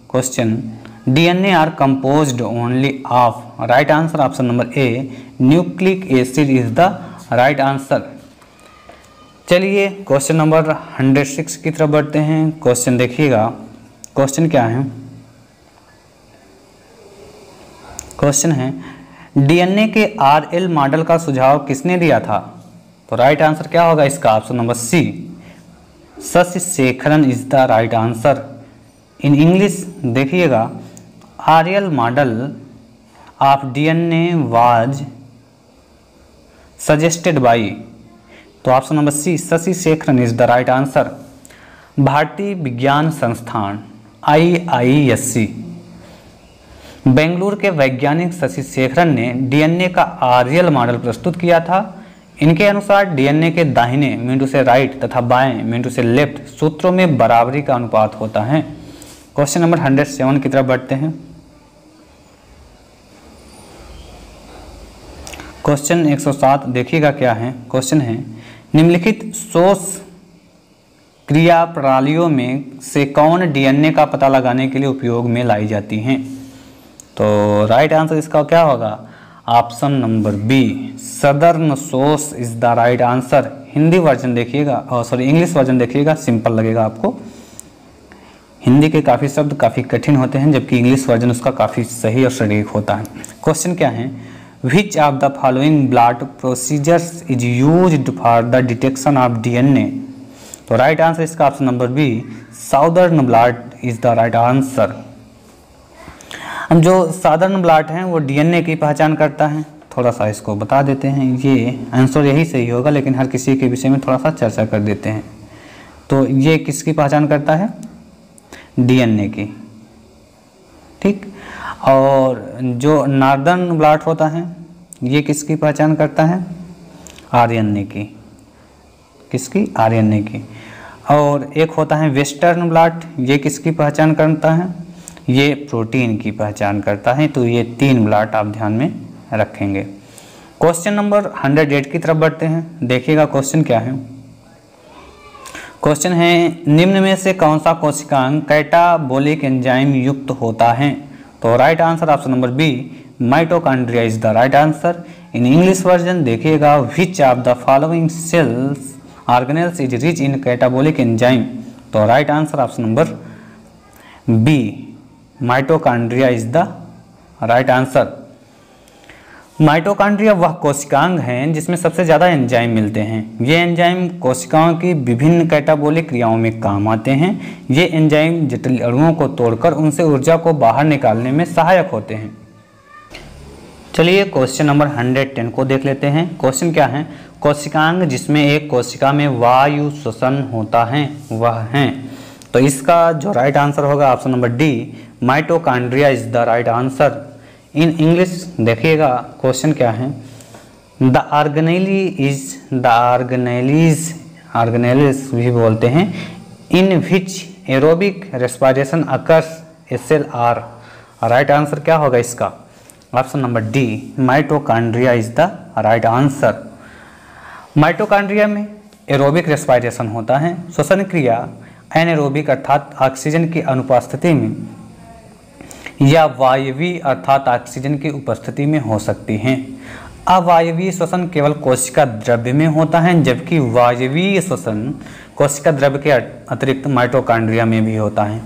question, DNA are composed only of, right answer option number A nucleic acid is the right answer. चलिए क्वेश्चन नंबर 106 की तरफ बढ़ते हैं। क्वेश्चन देखिएगा, क्वेश्चन क्या है? क्वेश्चन है डीएनए के आरएल मॉडल का सुझाव किसने दिया था? तो राइट आंसर क्या होगा इसका? Option number C Sasi Sekharan is the right answer. In English देखिएगा, RL model of DNA was suggested by, तो option number C Sasi Sekharan is the right answer. भारतीय विज्ञान संस्थान IISc बेंगलुरु के वैज्ञानिक शशि शेखरन ने डीएनए का आरएल मॉडल प्रस्तुत किया था। इनके अनुसार डीएनए के दाहिने मींटू से राइट तथा बाएं मींटू से लेफ्ट सूत्रों में बराबरी का अनुपात होता है। क्वेश्चन नंबर 107 की तरफ बढ़ते हैं। क्वेश्चन 107 देखिएगा क्या है? क्वेश्चन है निम्नलिखित शोष क्रिया प्रणालियों में से कौन डीएनए का पता लगाने के लिए उपयोग में लाई जाती हैं? तो राइट आंसर इसका क्या होगा? ऑप्शन नंबर बी सदर्न शोष is the right answer. Hindi version देखिएगा, और सॉरी इंग्लिश वर्जन देखिएगा, सिंपल लगेगा आपको। हिंदी के काफ़ी शब्द काफ़ी कठिन होते हैं, जबकि इंग्लिश वर्जन उसका काफ़ी सही और सटीक होता है। क्वेश्चन क्या है? Which of the following blot procedures is used for the detection of DNA? तो राइट आंसर इसका option number B Southern blot is the right answer. हम जो साधारण ब्लड हैं वो डीएनए की पहचान करता है। थोड़ा सा इसको बता देते हैं, ये आंसर यही सही होगा, लेकिन हर किसी के विषय में थोड़ा सा चर्चा कर देते हैं। तो ये किसकी पहचान करता है? डीएनए की, ठीक। और जो नॉर्दर्न ब्लड होता है ये किसकी पहचान करता है? आरएनए की। किसकी? आरएनए की। और एक होता है वेस्टर्न ब्लड, ये किसकी पहचान करता है? ये प्रोटीन की पहचान करता है। तो ये 3 ब्लड आप ध्यान में रखेंगे। क्वेश्चन नंबर 108 की तरफ बढ़ते हैं। देखिएगा क्वेश्चन क्या है? क्वेश्चन है निम्न में से कौन सा कोशिकांग कैटाबोलिक एंजाइम युक्त होता है? तो right answer option number B mitochondria is the right answer. In English version देखिएगा, which of the following cells organelles is rich in catabolic enzyme? तो right answer option number B mitochondria is the right answer. Mitochondria वह कोशिकांग हैं जिसमें सबसे ज़्यादा enzyme मिलते हैं। ये एंजाइम कोशिकाओं की विभिन्न कैटाबोलिक क्रियाओं में काम आते हैं। ये एंजाइम जटिल अणुओं को तोड़कर उनसे ऊर्जा को बाहर निकालने में सहायक होते हैं। चलिए क्वेश्चन नंबर 110 को देख लेते हैं। क्वेश्चन क्या है? कोशिकांग जिसमें एक कोशिका में वायु श्वसन होता है वह हैं। तो इसका जो राइट आंसर होगा option number D mitochondria is the right answer. In English देखिएगा क्वेश्चन क्या है? द ऑर्गेनेलिस भी बोलते हैं, in which aerobic respiration occurs a cell are. Right answer क्या होगा इसका? Option number D mitochondria is the right answer. Mitochondria में एरोबिक रेस्पिरेशन होता है। श्वसन क्रिया एनारोबिक अर्थात ऑक्सीजन की अनुपस्थिति में या वायवीय अर्थात ऑक्सीजन की उपस्थिति में हो सकती हैं। अवायवीय श्वसन केवल कोशिका द्रव्य में होता है, जबकि वायवीय श्वसन कोशिका द्रव्य के अतिरिक्त माइटोकॉन्ड्रिया में भी होता है।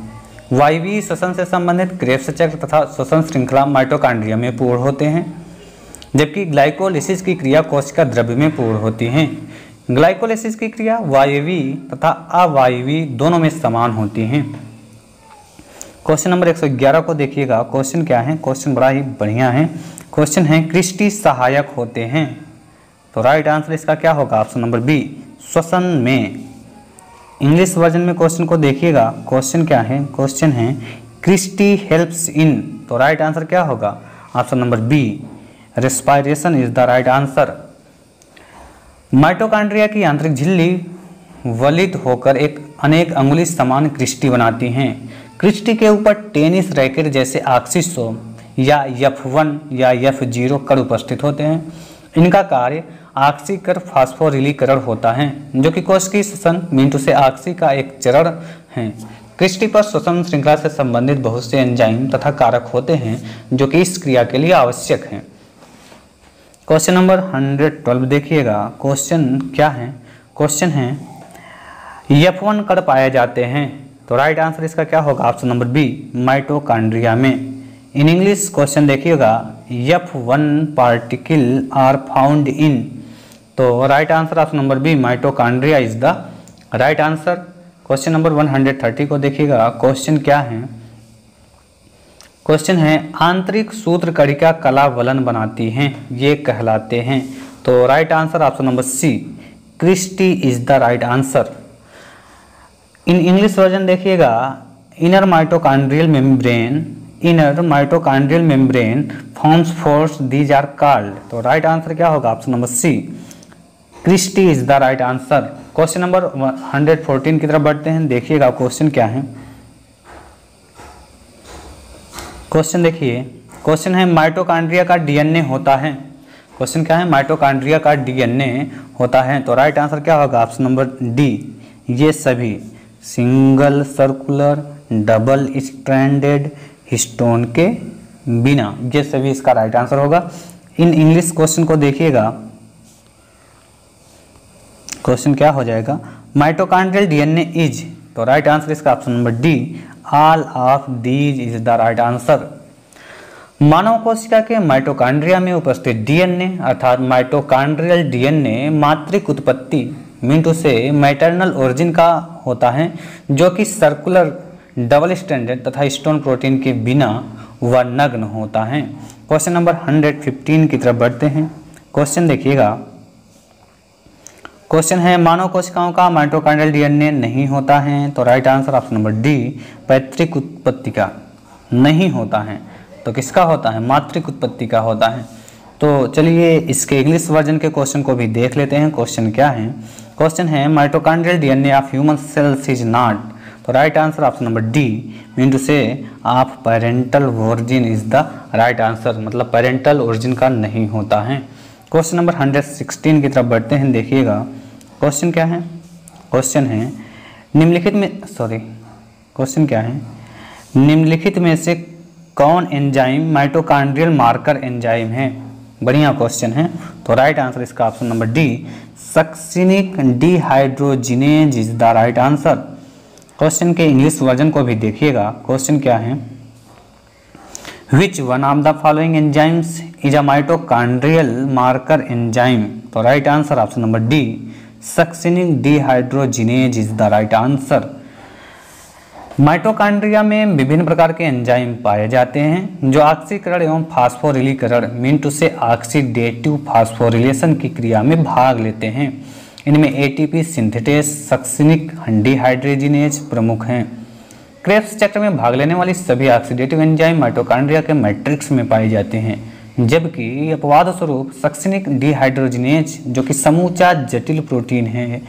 वायवीय श्वसन से संबंधित क्रेब्स चक्र तथा श्वसन श्रृंखला माइटोकॉन्ड्रिया में पूर्ण होते हैं, जबकि ग्लाइकोलिसिस की क्रिया कोशिका द्रव्य में पूर्ण होती है। ग्लाइकोलिसिस की क्रिया वायवीय तथा अवायवीय दोनों में समान होती है। क्वेश्चन नंबर 111 को देखिएगा। क्वेश्चन क्या है? क्वेश्चन बड़ा ही बढ़िया है। क्वेश्चन है क्रिस्टी सहायक होते हैं। तो राइट आंसर इसका क्या होगा? ऑप्शन नंबर बी श्वसन में। इंग्लिश वर्जन में क्वेश्चन को देखिएगा। क्वेश्चन क्या है? क्वेश्चन है क्रिस्टी हेल्प्स इन। तो राइट आंसर क्या होगा? Option number B respiration is the right answer. Mitochondria की आंतरिक झिल्ली वलित होकर एक अनेक अंगुली समान क्रिस्टी बनाती हैं। क्रिस्टी के ऊपर टेनिस रैकेट जैसे ऑक्सीसोम या F1 या F0 कण उपस्थित होते हैं। इनका कार्य ऑक्सीकर फास्फोरिलीकरण होता है, जो कि कोशिकीय श्वसन मींटू से ऑक्सी का एक चरण है। क्रिस्टी पर श्वसन श्रृंखला से संबंधित बहुत से एंजाइम तथा कारक होते हैं जो कि इस क्रिया के लिए आवश्यक हैं। क्वेश्चन नंबर 112 देखिएगा। क्वेश्चन क्या है? क्वेश्चन है F1 कण पाए जाते हैं? तो राइट आंसर इसका क्या होगा? ऑप्शन नंबर बी, माइटोकॉन्ड्रिया में। इन इंग्लिश क्वेश्चन देखिएगा, F1 particle are found in. तो right answer option number B, mitochondria is the right answer. Question number 130 को देखिएगा। क्वेश्चन क्या है? क्वेश्चन है आंतरिक सूत्रकणिका कलावलन बनाती हैं, ये कहलाते हैं। तो right answer option number C, cristae is the right answer. In English version देखिएगा, inner mitochondrial membrane forms folds these are called. तो राइट आंसर क्या होगा? Option number C, cristae is the right answer. Question number 114 की तरफ बढ़ते हैं। देखिएगा question क्या है? क्वेश्चन देखिए, क्वेश्चन है माइटोकॉन्ड्रिया का डीएनए होता है। क्वेश्चन क्या है? माइटोकॉन्ड्रिया का डीएनए होता है। तो राइट आंसर क्या होगा? ऑप्शन नंबर डी, ये सभी single circular double stranded histone के बिना, ये सभी इसका राइट आंसर होगा। इन इंग्लिश क्वेश्चन को देखिएगा। क्वेश्चन क्या हो जाएगा? Mitochondrial DNA is. तो राइट आंसर इसका option number D, all of these is the right answer. मानव कोशिका के माइटोकॉन्ड्रिया में उपस्थित डीएनए अर्थात माइटोकॉन्ड्रियल डीएनए मातृक उत्पत्ति मीन से मैटरनल ओरिजिन का होता है, जो कि सर्कुलर डबल स्ट्रैंडेड तथा स्टोन प्रोटीन के बिना व नग्न होता है। क्वेश्चन नंबर 115 की तरफ बढ़ते हैं। क्वेश्चन देखिएगा। क्वेश्चन है मानव कोशिकाओं का माइटोकॉन्ड्रियल डीएनए नहीं होता है। तो right answer option number D, पैतृक उत्पत्ति का नहीं होता है। तो किसका होता है? मातृक उत्पत्ति का होता है। तो चलिए इसके इंग्लिश वर्जन के क्वेश्चन को भी देख लेते हैं। क्वेश्चन क्या है? क्वेश्चन है mitochondrial DNA of human cells is not. तो right answer option number D, mean to say of parental origin is the right answer, मतलब पेरेंटल ओरिजिन का नहीं होता है। क्वेश्चन नंबर 116 की तरफ बढ़ते हैं। देखिएगा क्वेश्चन क्या है? क्वेश्चन है निम्नलिखित में से कौन एंजाइम माइटोकॉन्ड्रियल मार्कर एंजाइम है? बढ़िया क्वेश्चन है। तो राइट आंसर इसका option number D, succinic dehydrogenase is the right answer. Question के इंग्लिश वर्जन को भी देखिएगा। क्वेश्चन क्या है? Which one of the following enzymes is a mitochondrial marker enzyme? तो right answer option number D, succinic dehydrogenase is the right answer. Mitochondria में विभिन्न प्रकार के एंजाइम पाए जाते हैं जो ऑक्सीकरण एवं फास्फोरिलीकरण मीन टू से ऑक्सीडेटिव फास्फोरिलेशन की क्रिया में भाग लेते हैं। इनमें एटीपी सिंथेटेस, सक्सिनिक डिहाइड्रोजिनेज प्रमुख हैं। क्रेब्स चक्र में भाग लेने वाली सभी ऑक्सीडेटिव एंजाइम माइटोकॉन्ड्रिया के मैट्रिक्स में पाए जाते हैं, जबकि अपवाद स्वरूप सक्सिनिक डिहाइड्रोजिनेज जो कि समूचा जटिल प्रोटीन है,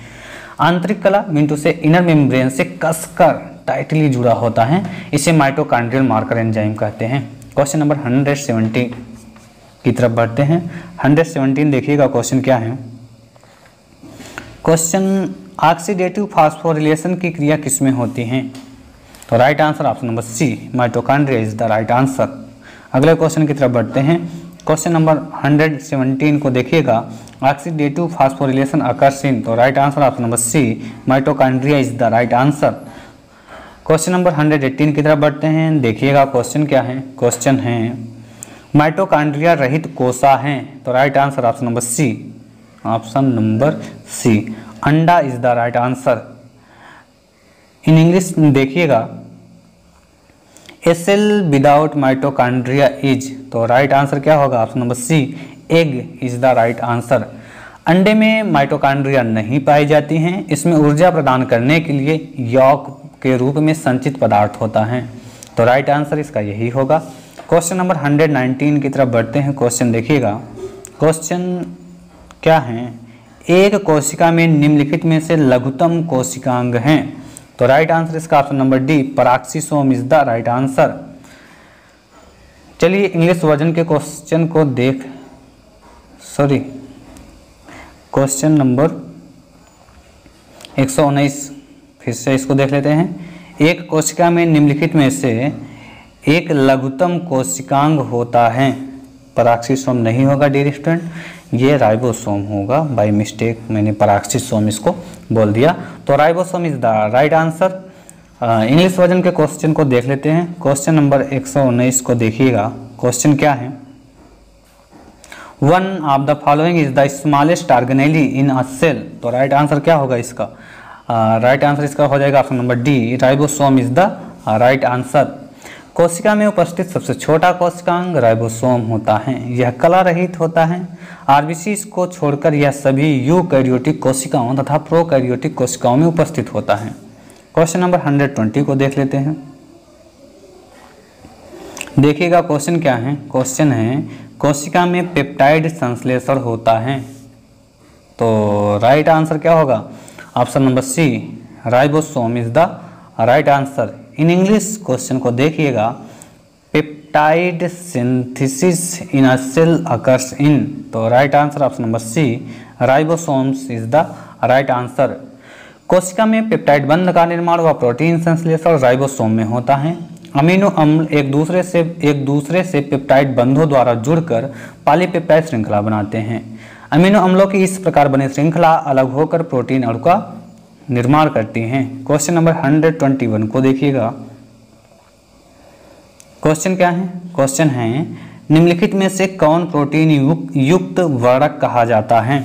आंतरिक कला मीन टू से इनर मेम्ब्रेन से कसकर टाइटली जुड़ा होता है, इसे माइटोकॉन्ड्रियल मार्कर एंजाइम कहते हैं। क्वेश्चन नंबर 117 की तरफ बढ़ते हैं। 117 देखिएगा क्वेश्चन क्या है? क्वेश्चन ऑक्सीडेटिव फास्फोरिलेशन की क्रिया किसमें होती है? तो right answer option number C, mitochondria is the right answer. अगले क्वेश्चन की तरफ बढ़ते हैं। क्वेश्चन नंबर 117 को देखिएगा, ऑक्सीडेटिव फास्फोरिलेशन अकर्स इन। तो right answer option number C, mitochondria is the right answer. Question number 118 की तरफ बढ़ते हैं। देखिएगा क्वेश्चन क्या है? क्वेश्चन है माइटोकॉन्ड्रिया रहित कोशा हैं। तो right answer option number C, option number C, अंडा is the right answer. In English देखिएगा, a cell without mitochondria is. तो राइट आंसर क्या होगा? Option number C, egg is the right answer. अंडे में माइटोकॉन्ड्रिया नहीं पाई जाती हैं। इसमें ऊर्जा प्रदान करने के लिए यॉक के रूप में संचित पदार्थ होता है। तो राइट आंसर इसका यही होगा। क्वेश्चन नंबर 119 की तरफ बढ़ते हैं। क्वेश्चन देखिएगा, क्वेश्चन क्या है? एक कोशिका में निम्नलिखित में से लघुतम कोशिकांग हैं। तो राइट आंसर इसका option number D, peroxisome is the right answer. चलिए इंग्लिश वर्जन के क्वेश्चन को क्वेश्चन नंबर 119 फिर से इसको देख लेते हैं। एक कोशिका में निम्नलिखित में से एक लघुत्तम कोशिकांग होता है। पराक्सीसोम नहीं होगा डियर स्टूडेंट, ये राइबोसोम होगा। बाय मिस्टेक मैंने पराक्सीसोम इसको बोल दिया। तो ribosome is the right answer. English version के क्वेश्चन को देख लेते हैं। क्वेश्चन नंबर 119 को देखिएगा। क्वेश्चन क्या है? One of the following is the smallest organelle in a cell. तो राइट आंसर क्या होगा इसका? राइट आंसर इसका हो जाएगा option number D, ribosome is the right answer. कोशिका में उपस्थित सबसे छोटा कोशिकांग राइबोसोम होता है। यह कला रहित होता है। आरबीसीज को छोड़कर यह सभी यूकैरियोटिक कोशिकाओं तथा प्रोकैरियोटिक कोशिकाओं में उपस्थित होता है। क्वेश्चन नंबर 120 को देख लेते हैं। देखिएगा क्वेश्चन क्या है? क्वेश्चन है कोशिका में पेप्टाइड संश्लेषण होता है। तो राइट आंसर क्या होगा? Option number C, ribosome is the right answer. In English question को देखिएगा। Peptide synthesis in a cell occurs in. तो right answer option number C, ribosomes is the right answer. कोशिका में पेप्टाइड बंध का निर्माण व प्रोटीन संश्लेषण राइबोसोम में होता है। अमीनो अम्ल एक दूसरे से पेप्टाइड बंधों द्वारा जुड़कर पॉलीपेप्टाइड श्रृंखला बनाते हैं। अमीनो अम्लों की इस प्रकार बनी श्रृंखला अलग होकर प्रोटीन अणु का निर्माण करती हैं। क्वेश्चन नंबर 121 को देखिएगा। क्वेश्चन क्या है? क्वेश्चन है निम्नलिखित में से कौन प्रोटीन युक्त वर्णक कहा जाता है?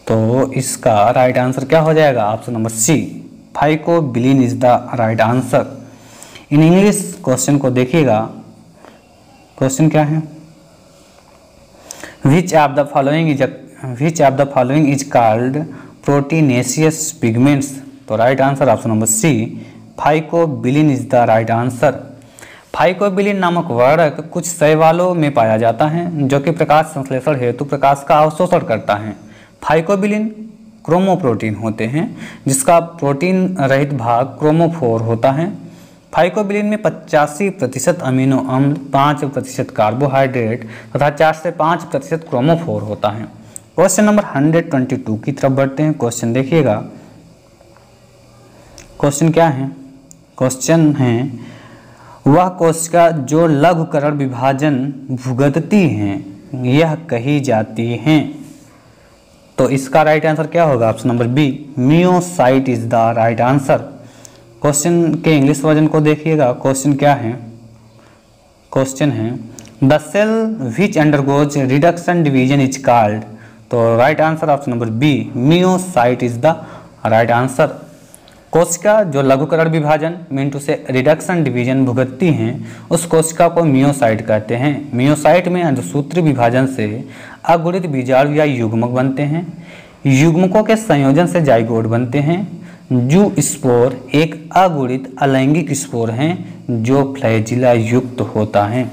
तो इसका राइट आंसर क्या हो जाएगा? Option number C, phycobilin is the right answer. In English question को देखिएगा। क्वेश्चन क्या है? Which of the following is called proteinaceous pigments. तो right answer option number C, phycobilin is the right answer. Phycobilin नामक वर्णक कुछ शैवालों में पाया जाता है जो कि प्रकाश संश्लेषण हेतु प्रकाश का अवशोषण करता है। फाइकोबिलिन क्रोमोप्रोटीन होते हैं जिसका प्रोटीन रहित भाग क्रोमोफोर होता है। फाइकोबिलिन में 85% अमीनो अम्ल, 5% कार्बोहाइड्रेट तथा 4 से 5% क्रोमोफोर होता है। क्वेश्चन नंबर 122 की तरफ बढ़ते हैं। क्वेश्चन देखिएगा। क्वेश्चन क्या है? क्वेश्चन है वह कोशिका जो लघुकरण विभाजन भुगतती हैं यह कही जाती हैं। तो इसका राइट आंसर क्या होगा? Option number B, meiocyte is the right answer. Question के इंग्लिश वर्जन को देखिएगा। क्वेश्चन क्या है? क्वेश्चन है the cell which undergoes reduction division is called. तो right answer option number B, meiocyte is the right answer. कोशिका जो लघुकरण विभाजन मिनटू से रिडक्शन डिवीजन भुगतती हैं उस कोशिका को मियोसाइट कहते हैं। मियोसाइट में अंडसूत्री विभाजन से अगुणित बीजाणु या युग्मक बनते हैं। युग्मकों के संयोजन से जाइगोट बनते हैं। जू स्पोर एक अगुणित अलैंगिक स्पोर हैं जो फ्लैजिला युक्त होता है।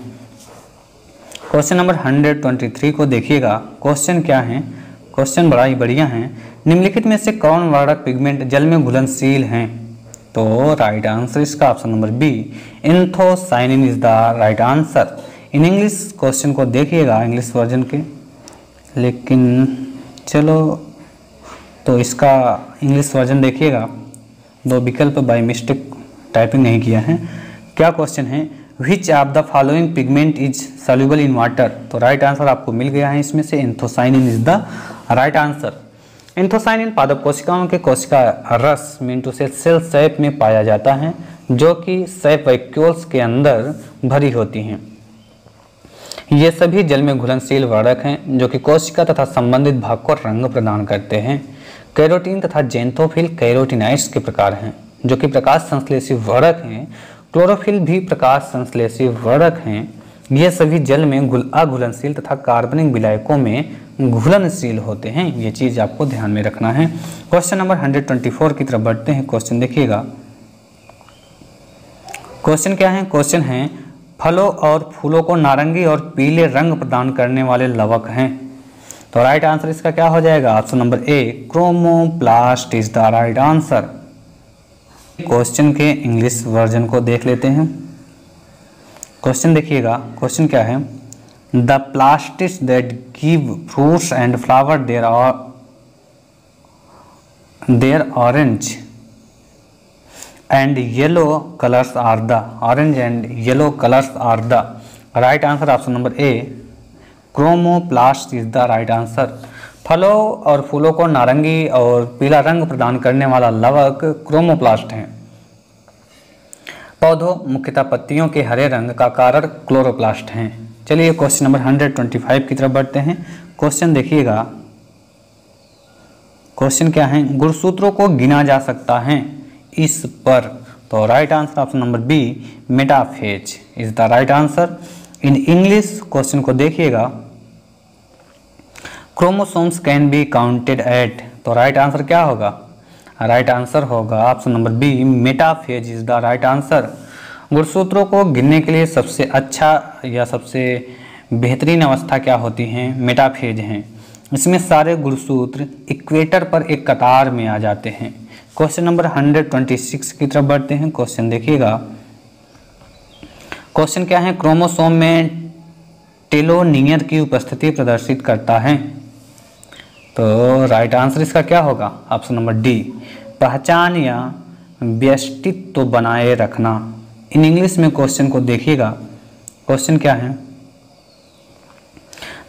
क्वेश्चन नंबर 123 को देखिएगा। क्वेश्चन क्या है? क्वेश्चन बड़ा ही बढ़िया है। निम्नलिखित में से कौन वर्णक पिगमेंट जल में घुलनशील हैं? तो राइट आंसर इसका option number B, anthocyanin is the right answer. In English question को देखिएगा इंग्लिश वर्जन के। लेकिन चलो तो इसका इंग्लिश वर्जन देखिएगा। 2 विकल्प बाय मिस्टेक टाइपिंग नहीं किया है। क्या क्वेश्चन है? Which of the following pigment is soluble in water. तो राइट आंसर आपको मिल गया है इसमें से, anthocyanin is the right answer. Anthocyanin पादप कोशिकाओं के कोशिका रस मिंटू से सेल सैप में पाया जाता है जो कि सैप वैक्यूल्स के अंदर भरी होती हैं। ये सभी जल में घुलनशील वर्णक हैं जो कि कोशिका तथा संबंधित भाग को रंग प्रदान करते हैं। कैरोटीन तथा जेंथोफिल कैरोटिनाइड्स के प्रकार हैं जो कि प्रकाश संश्लेषी वर्णक हैं। क्लोरोफिल भी प्रकाश संश्लेषी वर्णक हैं। ये सभी जल में अघुलनशील तथा कार्बनिक विलायकों में घुलनशील होते हैं। ये चीज आपको ध्यान में रखना है। क्वेश्चन नंबर 124 की तरफ बढ़ते हैं। क्वेश्चन देखिएगा। क्वेश्चन क्या है? क्वेश्चन है फलों और फूलों को नारंगी और पीले रंग प्रदान करने वाले लवक हैं। तो राइट आंसर इसका क्या हो जाएगा? Option number A, chromoplast is the right answer. Question के इंग्लिश वर्जन को देख लेते हैं। क्वेश्चन देखिएगा। क्वेश्चन क्या है? The plastids that give fruits and flower their orange and yellow colors are the orange and yellow colors are the right answer option number A chromoplast is the right answer. फलों और फूलों को नारंगी और पीला रंग प्रदान करने वाला लवक क्रोमोप्लास्ट है। पौधों मुख्यतः पत्तियों के हरे रंग का कारण क्लोरोप्लास्ट हैं। चलिए क्वेश्चन नंबर 125 की तरफ बढ़ते हैं। क्वेश्चन देखिएगा, क्वेश्चन क्या है, गुणसूत्रों को गिना जा सकता है इस पर, तो right answer option number B metaphase is the right answer. In English question को देखिएगा, chromosomes can be counted at, तो राइट आंसर क्या होगा, राइट आंसर होगा option number B metaphase is the right answer. गुणसूत्रों को गिनने के लिए सबसे अच्छा या सबसे बेहतरीन अवस्था क्या होती है, मेटाफेज हैं। इसमें सारे गुणसूत्र इक्वेटर पर एक कतार में आ जाते हैं। क्वेश्चन नंबर 126 की तरफ बढ़ते हैं। क्वेश्चन देखिएगा, क्वेश्चन क्या है, क्रोमोसोम में टेलोनियर की उपस्थिति प्रदर्शित करता है, तो राइट आंसर इसका क्या होगा, ऑप्शन नंबर डी पहचान या व्यष्टित्व बनाए रखना। इन इंग्लिश में क्वेश्चन को देखिएगा, क्वेश्चन क्या है,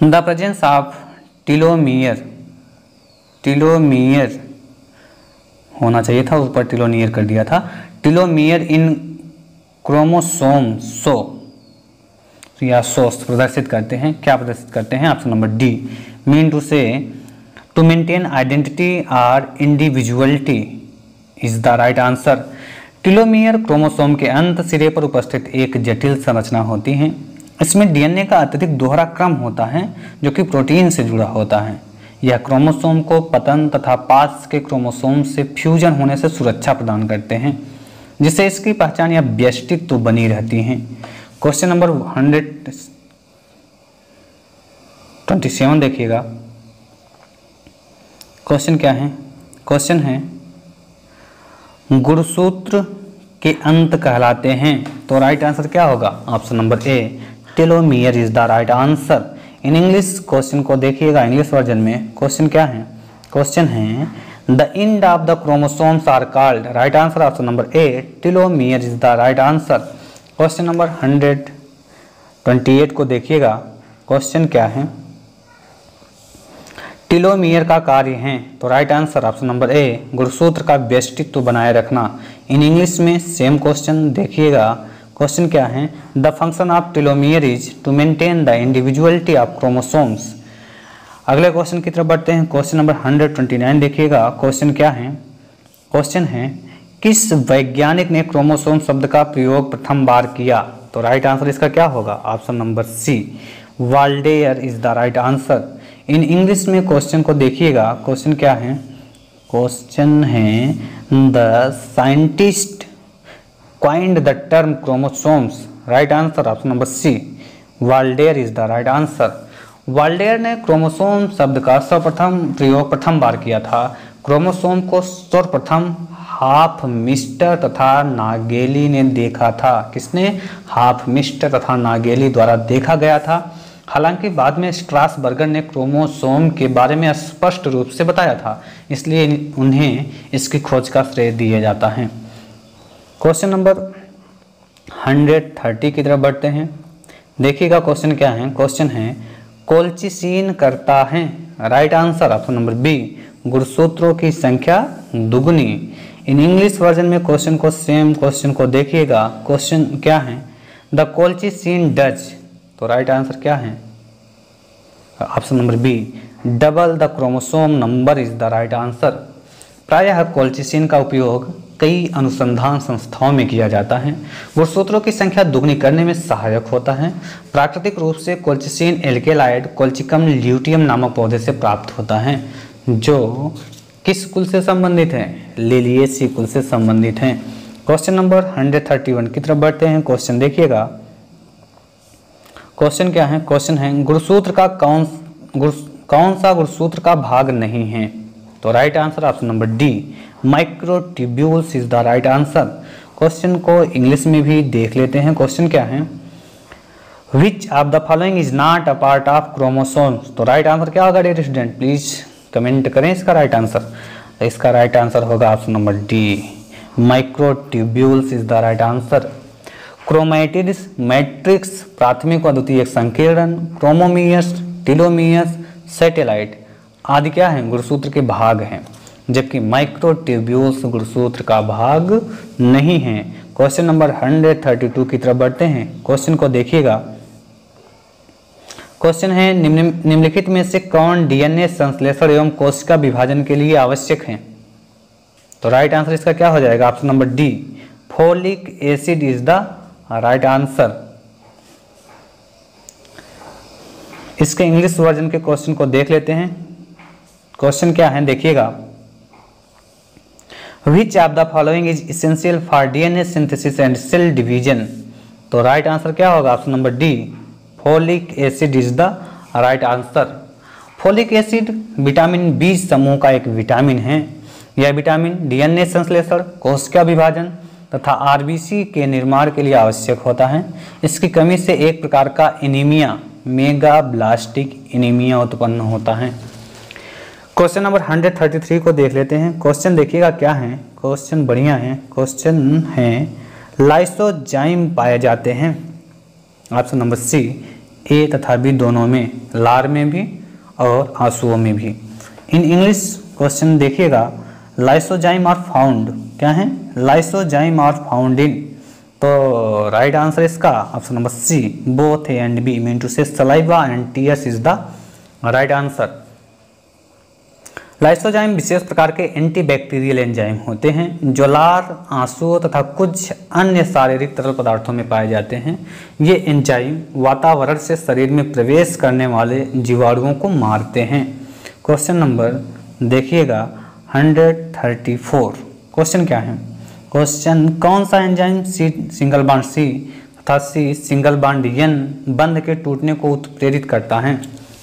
the presence of telomere, telomere होना चाहिए था, ऊपर टीलोनियर कर दिया था, टीलोमियर इन क्रोमोसोम सो या सोस प्रदर्शित करते हैं, क्या प्रदर्शित करते हैं, option number D mean to say to maintain identity और individuality is the right answer. Telomere chromosome के अंत सिरे पर उपस्थित एक जटिल संरचना होती है। इसमें डीएनए का अत्यधिक दोहरा क्रम होता है जो कि प्रोटीन से जुड़ा होता है। यह क्रोमोसोम को पतन तथा पास के क्रोमोसोम से फ्यूजन होने से सुरक्षा प्रदान करते हैं, जिससे इसकी पहचान या व्यष्टित्व बनी रहती है। क्वेश्चन नंबर 127 देखिएगा, क्वेश्चन क्या है, क्वेश्चन है गुणसूत्र के अंत कहलाते हैं, तो राइट आंसर क्या होगा, option number A telomere is the right answer. In English question को देखिएगा, इंग्लिश वर्जन में क्वेश्चन क्या है, क्वेश्चन है the end of the chromosomes are called, right answer option number A telomere is the right answer. Question number 128 को देखिएगा, question क्या है, टेलोमियर का कार्य है, तो right answer option number A गुणसूत्र का व्यष्टित्व बनाए रखना। इन इंग्लिश में सेम क्वेश्चन देखिएगा, क्वेश्चन क्या है, the function of telomere is to maintain the individuality of chromosomes. अगले क्वेश्चन की तरफ बढ़ते हैं। क्वेश्चन नंबर 129 देखिएगा, क्वेश्चन क्या है, क्वेश्चन है किस वैज्ञानिक ने क्रोमोसोम शब्द का प्रयोग प्रथम बार किया, तो राइट आंसर इसका क्या होगा, option number C Waldeyer is the right answer. In English में क्वेश्चन को देखिएगा, क्वेश्चन क्या है, क्वेश्चन है the scientist coined the term chromosomes, right answer option number C Waldeyer is the right answer. Waldeyer ने क्रोमोसोम शब्द का सर्वप्रथम प्रयोग प्रथम बार किया था। क्रोमोसोम को सर्वप्रथम हाफ मिस्टर तथा नागेली ने देखा था। किसने, हाफ मिस्टर तथा नागेली द्वारा देखा गया था। हालांकि बाद में स्ट्रासबर्गर ने क्रोमोसोम के बारे में स्पष्ट रूप से बताया था, इसलिए उन्हें इसकी खोज का श्रेय दिया जाता है। क्वेश्चन नंबर 130 की तरफ बढ़ते हैं। देखिएगा क्वेश्चन क्या है, क्वेश्चन है कोल्चिसिन करता है, right answer option number B गुणसूत्रों की संख्या दुगुनी। इन इंग्लिश वर्जन में क्वेश्चन को सेम क्वेश्चन को देखिएगा, क्वेश्चन क्या है, द कोल्चिसिन डज, तो राइट आंसर क्या है, option number B double the chromosome number is the right answer. प्रायः कोल्चिसिन का उपयोग कई अनुसंधान संस्थाओं में किया जाता है। गुणसूत्रों की संख्या दुगनी करने में सहायक होता है। प्राकृतिक रूप से कोल्चिसिन एल्केलाइड कोल्चिकम ल्यूटियम नामक पौधे से प्राप्त होता है, जो किस कुल से संबंधित है, लिलिएसी कुल से संबंधित है। क्वेश्चन नंबर 131 की तरफ बढ़ते हैं। क्वेश्चन देखिएगा, क्वेश्चन क्या है, क्वेश्चन है गुणसूत्र का कौन सा गुणसूत्र का भाग नहीं है, तो right answer option number D microtubules is the right answer. Question को इंग्लिश में भी देख लेते हैं। क्वेश्चन क्या है, which of the following is not a part of chromosomes, तो राइट आंसर क्या होगा डियर स्टूडेंट, प्लीज कमेंट करें इसका राइट आंसर। इसका राइट आंसर होगा option number D microtubules is the right answer. Chromatids, matrix, प्राथमिक और द्वितीयक संकीर्ण, क्रोमोमियर्स, टेलोमियर्स, सैटेलाइट आदि क्या हैं, गुणसूत्र के भाग हैं, जबकि माइक्रोट्यूब्यूल्स गुणसूत्र का भाग नहीं है। क्वेश्चन नंबर 132 की तरफ बढ़ते हैं। क्वेश्चन को देखिएगा। क्वेश्चन है निम्नलिखित में से कौन डीएनए संश्लेषण एवं कोशिका विभाजन के लिए आवश्यक है। तो राइट आंसर इसका क्या हो जाएगा, option number D, folic acid is the right answer. इसके इंग्लिश वर्जन के क्वेश्चन को देख लेते हैं। क्वेश्चन क्या है देखिएगा, Which of the following is essential for DNA synthesis and cell division? तो राइट आंसर क्या होगा, option number D, folic acid is the right answer. Folic acid vitamin B समूह का एक विटामिन है। यह विटामिन डीएनए संश्लेषण, कोशिका विभाजन तथा आरबीसी के निर्माण के लिए आवश्यक होता है। इसकी कमी से एक प्रकार का एनीमिया, मेगाब्लास्टिक एनीमिया उत्पन्न होता है। क्वेश्चन नंबर 133 को देख लेते हैं। क्वेश्चन देखिएगा क्या है, क्वेश्चन बढ़िया है। क्वेश्चन है लाइसोजाइम पाए जाते हैं, ऑप्शन नंबर सी, ए तथा बी दोनों में, लार में भी और आंसुओं में भी। इन इंग्लिश क्वेश्चन देखिएगा, लाइसोजाइम आर फाउंड, क्या है, लाइसोजाइम आर फाउंड इन। तो राइट आंसर इसका option number C, both A and B mean to say saliva and tears is the right answer. Lysozyme विशेष प्रकार के एंटीबैक्टीरियल एंजाइम होते हैं जो लार, आंसुओं तथा कुछ अन्य शारीरिक तरल पदार्थों में पाए जाते हैं। ये एंजाइम वातावरण से शरीर में प्रवेश करने वाले जीवाणुओं को मारते हैं। क्वेश्चन नंबर देखिएगा 134। क्वेश्चन क्या है, क्वेश्चन कौन सा enzyme C single bond C तथा सी सिंगल बॉन्ड एन बंध के टूटने को उत्प्रेरित करता है।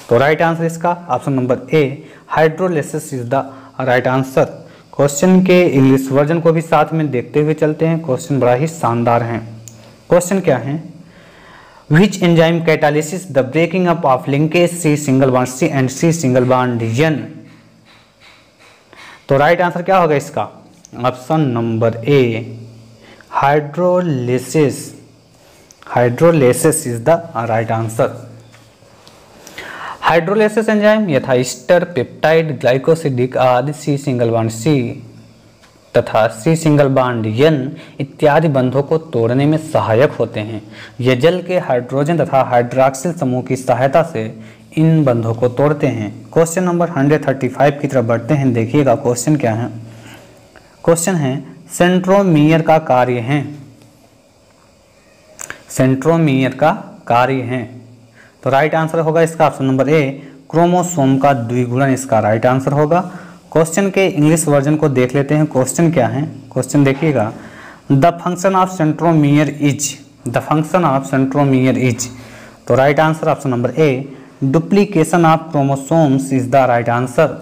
तो राइट आंसर इसका option number A, hydrolysis is the right answer. Question के इंग्लिश वर्जन को भी साथ में देखते हुए चलते हैं। क्वेश्चन बड़ा ही शानदार है। क्वेश्चन क्या है, which enzyme catalysis the breaking up of linkage C single bond C and C single bond N. तो राइट आंसर क्या होगा इसका, option number A, hydrolysis. Hydrolysis is the right answer. Hydrolysis enzyme यथा ester, peptide, glycosidic आदि C single bond C तथा C single bond N इत्यादि बंधों को तोड़ने में सहायक होते हैं। ये जल के हाइड्रोजन तथा हाइड्रॉक्सिल समूह की सहायता से इन बंधों को तोड़ते हैं। क्वेश्चन नंबर 135 की तरफ बढ़ते हैं। देखिएगा क्वेश्चन क्या है, क्वेश्चन है सेंट्रोमियर का कार्य है। सेंट्रोमियर का कार्य है। तो राइट आंसर होगा इसका ऑप्शन नंबर ए, क्रोमोसोम का द्विगुणन इसका राइट आंसर होगा। क्वेश्चन के इंग्लिश वर्जन को देख लेते हैं। क्वेश्चन क्या है, क्वेश्चन देखिएगा, the function of centromere is, the function of centromere is. तो right answer option number A, duplication of chromosomes is the right answer.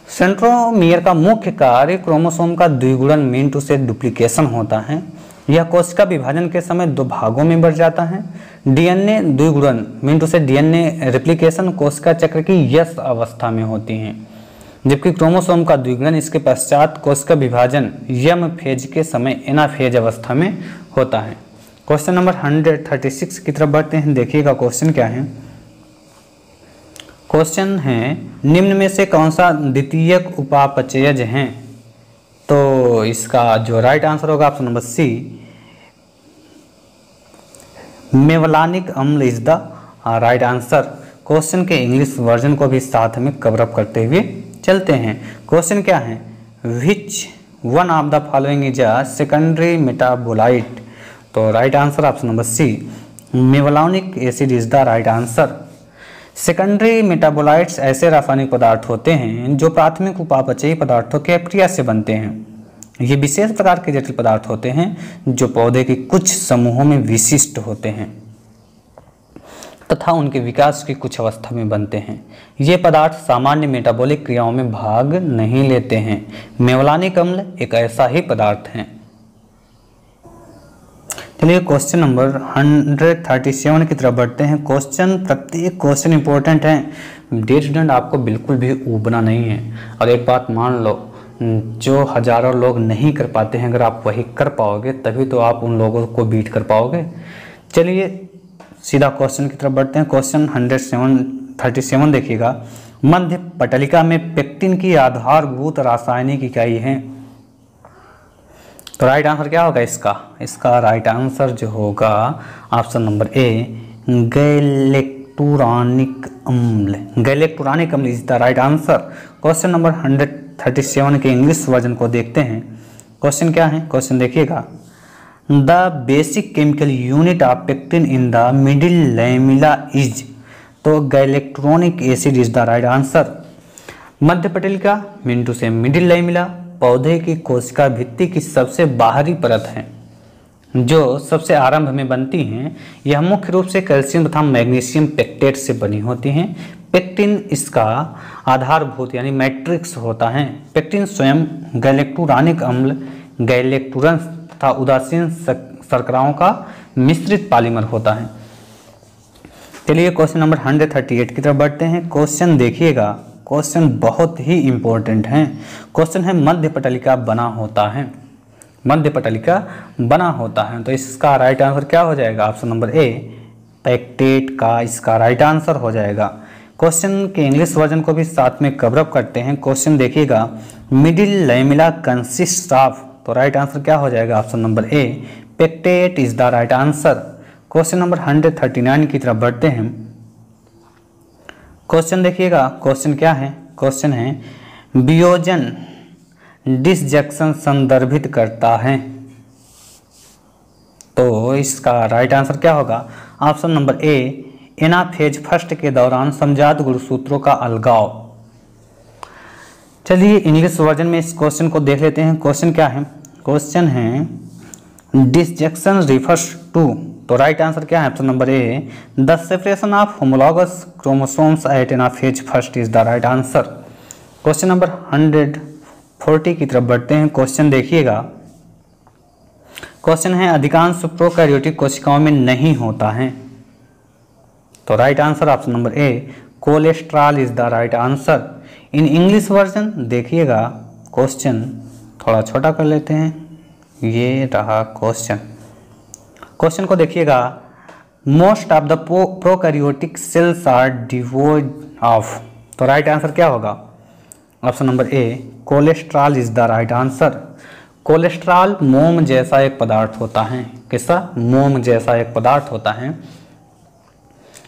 Centromere का मुख्य कार्य क्रोमोसोम का द्विगुणन मीन टू से डुप्लीकेशन होता है। यह कोशिका विभाजन के समय दो भागों में बढ़ जाता है। डीएनए द्विगुणन मीन टू से डीएनए रेप्लिकेशन कोशिका चक्र की यस अवस्था में होती हैं, जबकि क्रोमोसोम का द्विगुणन इसके पश्चात कोशिका विभाजन यम फेज के समय एनाफेज अवस्था में होता है। क्वेश्चन नंबर 136 की तरफ बढ़ते हैं। देखिएगा क्वेश्चन क्या है, क्वेश्चन है निम्न में से कौन सा द्वितीयक उपापचयज हैं। तो इसका जो राइट आंसर होगा ऑप्शन नंबर सी, मेवलानिक अम्ल is the right answer. Question के इंग्लिश वर्जन को भी साथ में कवर अप करते हुए चलते हैं। क्वेश्चन क्या है, which one of the following is a secondary metabolite. तो right answer option number C, mevalonic acid is the right answer. Secondary metabolites ऐसे रासायनिक पदार्थ होते हैं जो प्राथमिक उपापचयी पदार्थों के अपक्रिया से बनते हैं। ये विशेष प्रकार के जटिल पदार्थ होते हैं जो पौधे के कुछ समूहों में विशिष्ट होते हैं तथा उनके विकास की कुछ अवस्था में बनते हैं। ये पदार्थ सामान्य मेटाबॉलिक क्रियाओं में भाग नहीं लेते हैं। मेवलानिक अम्ल एक ऐसा ही पदार्थ है। चलिए क्वेश्चन नंबर 137 की तरफ बढ़ते हैं। क्वेश्चन, प्रत्येक क्वेश्चन इंपॉर्टेंट है। डियर स्टूडेंट, आपको बिल्कुल भी ऊबना नहीं है। और एक बात मान लो, जो हजारों लोग नहीं कर पाते हैं, अगर आप वही कर पाओगे तभी तो आप उन लोगों को बीट कर पाओगे। चलिए सीधा क्वेश्चन की तरफ बढ़ते हैं। क्वेश्चन 137 देखिएगा, मध्य पटलिका में पेक्टिन की आधारभूत रासायनिक इकाई है। तो राइट आंसर क्या होगा इसका राइट आंसर जो होगा ऑप्शन नंबर ए, गैलेक्टुरानिक अम्ल। गैलेक्टुरानिक अम्ल is the right answer. Question number 137 के इंग्लिश वर्जन को देखते हैं। क्वेश्चन क्या है, क्वेश्चन देखिएगा, the basic chemical unit of pectin in the middle lamella is. तो galacturonic acid is the right answer. मध्य पटलिका mean to say middle lamella पौधे की कोशिका भित्ति की सबसे बाहरी परत है जो सबसे आरंभ में बनती हैं। यह मुख्य रूप से कैल्शियम तथा मैग्नीशियम पेक्टेट से बनी होती हैं। पेक्टिन इसका आधारभूत यानी मैट्रिक्स होता है। पेक्टिन स्वयं गैलेक्टुरानिक अम्ल, गैलेक्टुरंस तथा उदासीन शर्कराओं का मिश्रित पॉलीमर होता है। चलिए क्वेश्चन नंबर 138 की तरफ बढ़ते हैं। क्वेश्चन देखिएगा, क्वेश्चन बहुत ही इंपॉर्टेंट है। क्वेश्चन है मध्य पटलिका बना होता है, मध्य पटलिका बना होता है। तो इसका राइट आंसर क्या हो जाएगा, ऑप्शन नंबर ए, पेक्टेट का इसका राइट आंसर हो जाएगा। क्वेश्चन के इंग्लिश वर्जन को भी साथ में कवर अप करते हैं। क्वेश्चन देखिएगा, मिडिल लैमेला कंसिस्ट ऑफ। तो राइट आंसर क्या हो जाएगा, option number A, pectate is the right answer. Question number 139 की तरफ बढ़ते हैं। क्वेश्चन देखिएगा, क्वेश्चन क्या है, क्वेश्चन है वियोजन डिसजंक्शन संदर्भित करता है। तो इसका राइट आंसर क्या होगा, ऑप्शन नंबर ए, एनाफेज फर्स्ट के दौरान समजात गुणसूत्रों का अलगाव। चलिए इंग्लिश वर्जन में इस क्वेश्चन को देख लेते हैं। क्वेश्चन क्या है, क्वेश्चन है डिसजंक्शन रिफर्स टू। तो राइट आंसर क्या है, option number A, the separation of homologous chromosomes at anaphase first is the right answer. Question number 140 की तरफ बढ़ते हैं। क्वेश्चन देखिएगा, क्वेश्चन है अधिकांश प्रोकैरियोटिक कोशिकाओं में नहीं होता है। तो right answer option number A, cholesterol is the right answer. In English version देखिएगा, क्वेश्चन थोड़ा छोटा कर लेते हैं, ये रहा क्वेश्चन। क्वेश्चन को देखिएगा, most of the prokaryotic cells are devoid of. तो राइट आंसर क्या होगा, option number A, cholesterol is the right answer. Cholesterol मोम जैसा एक पदार्थ होता है। किसका, मोम जैसा एक पदार्थ होता है।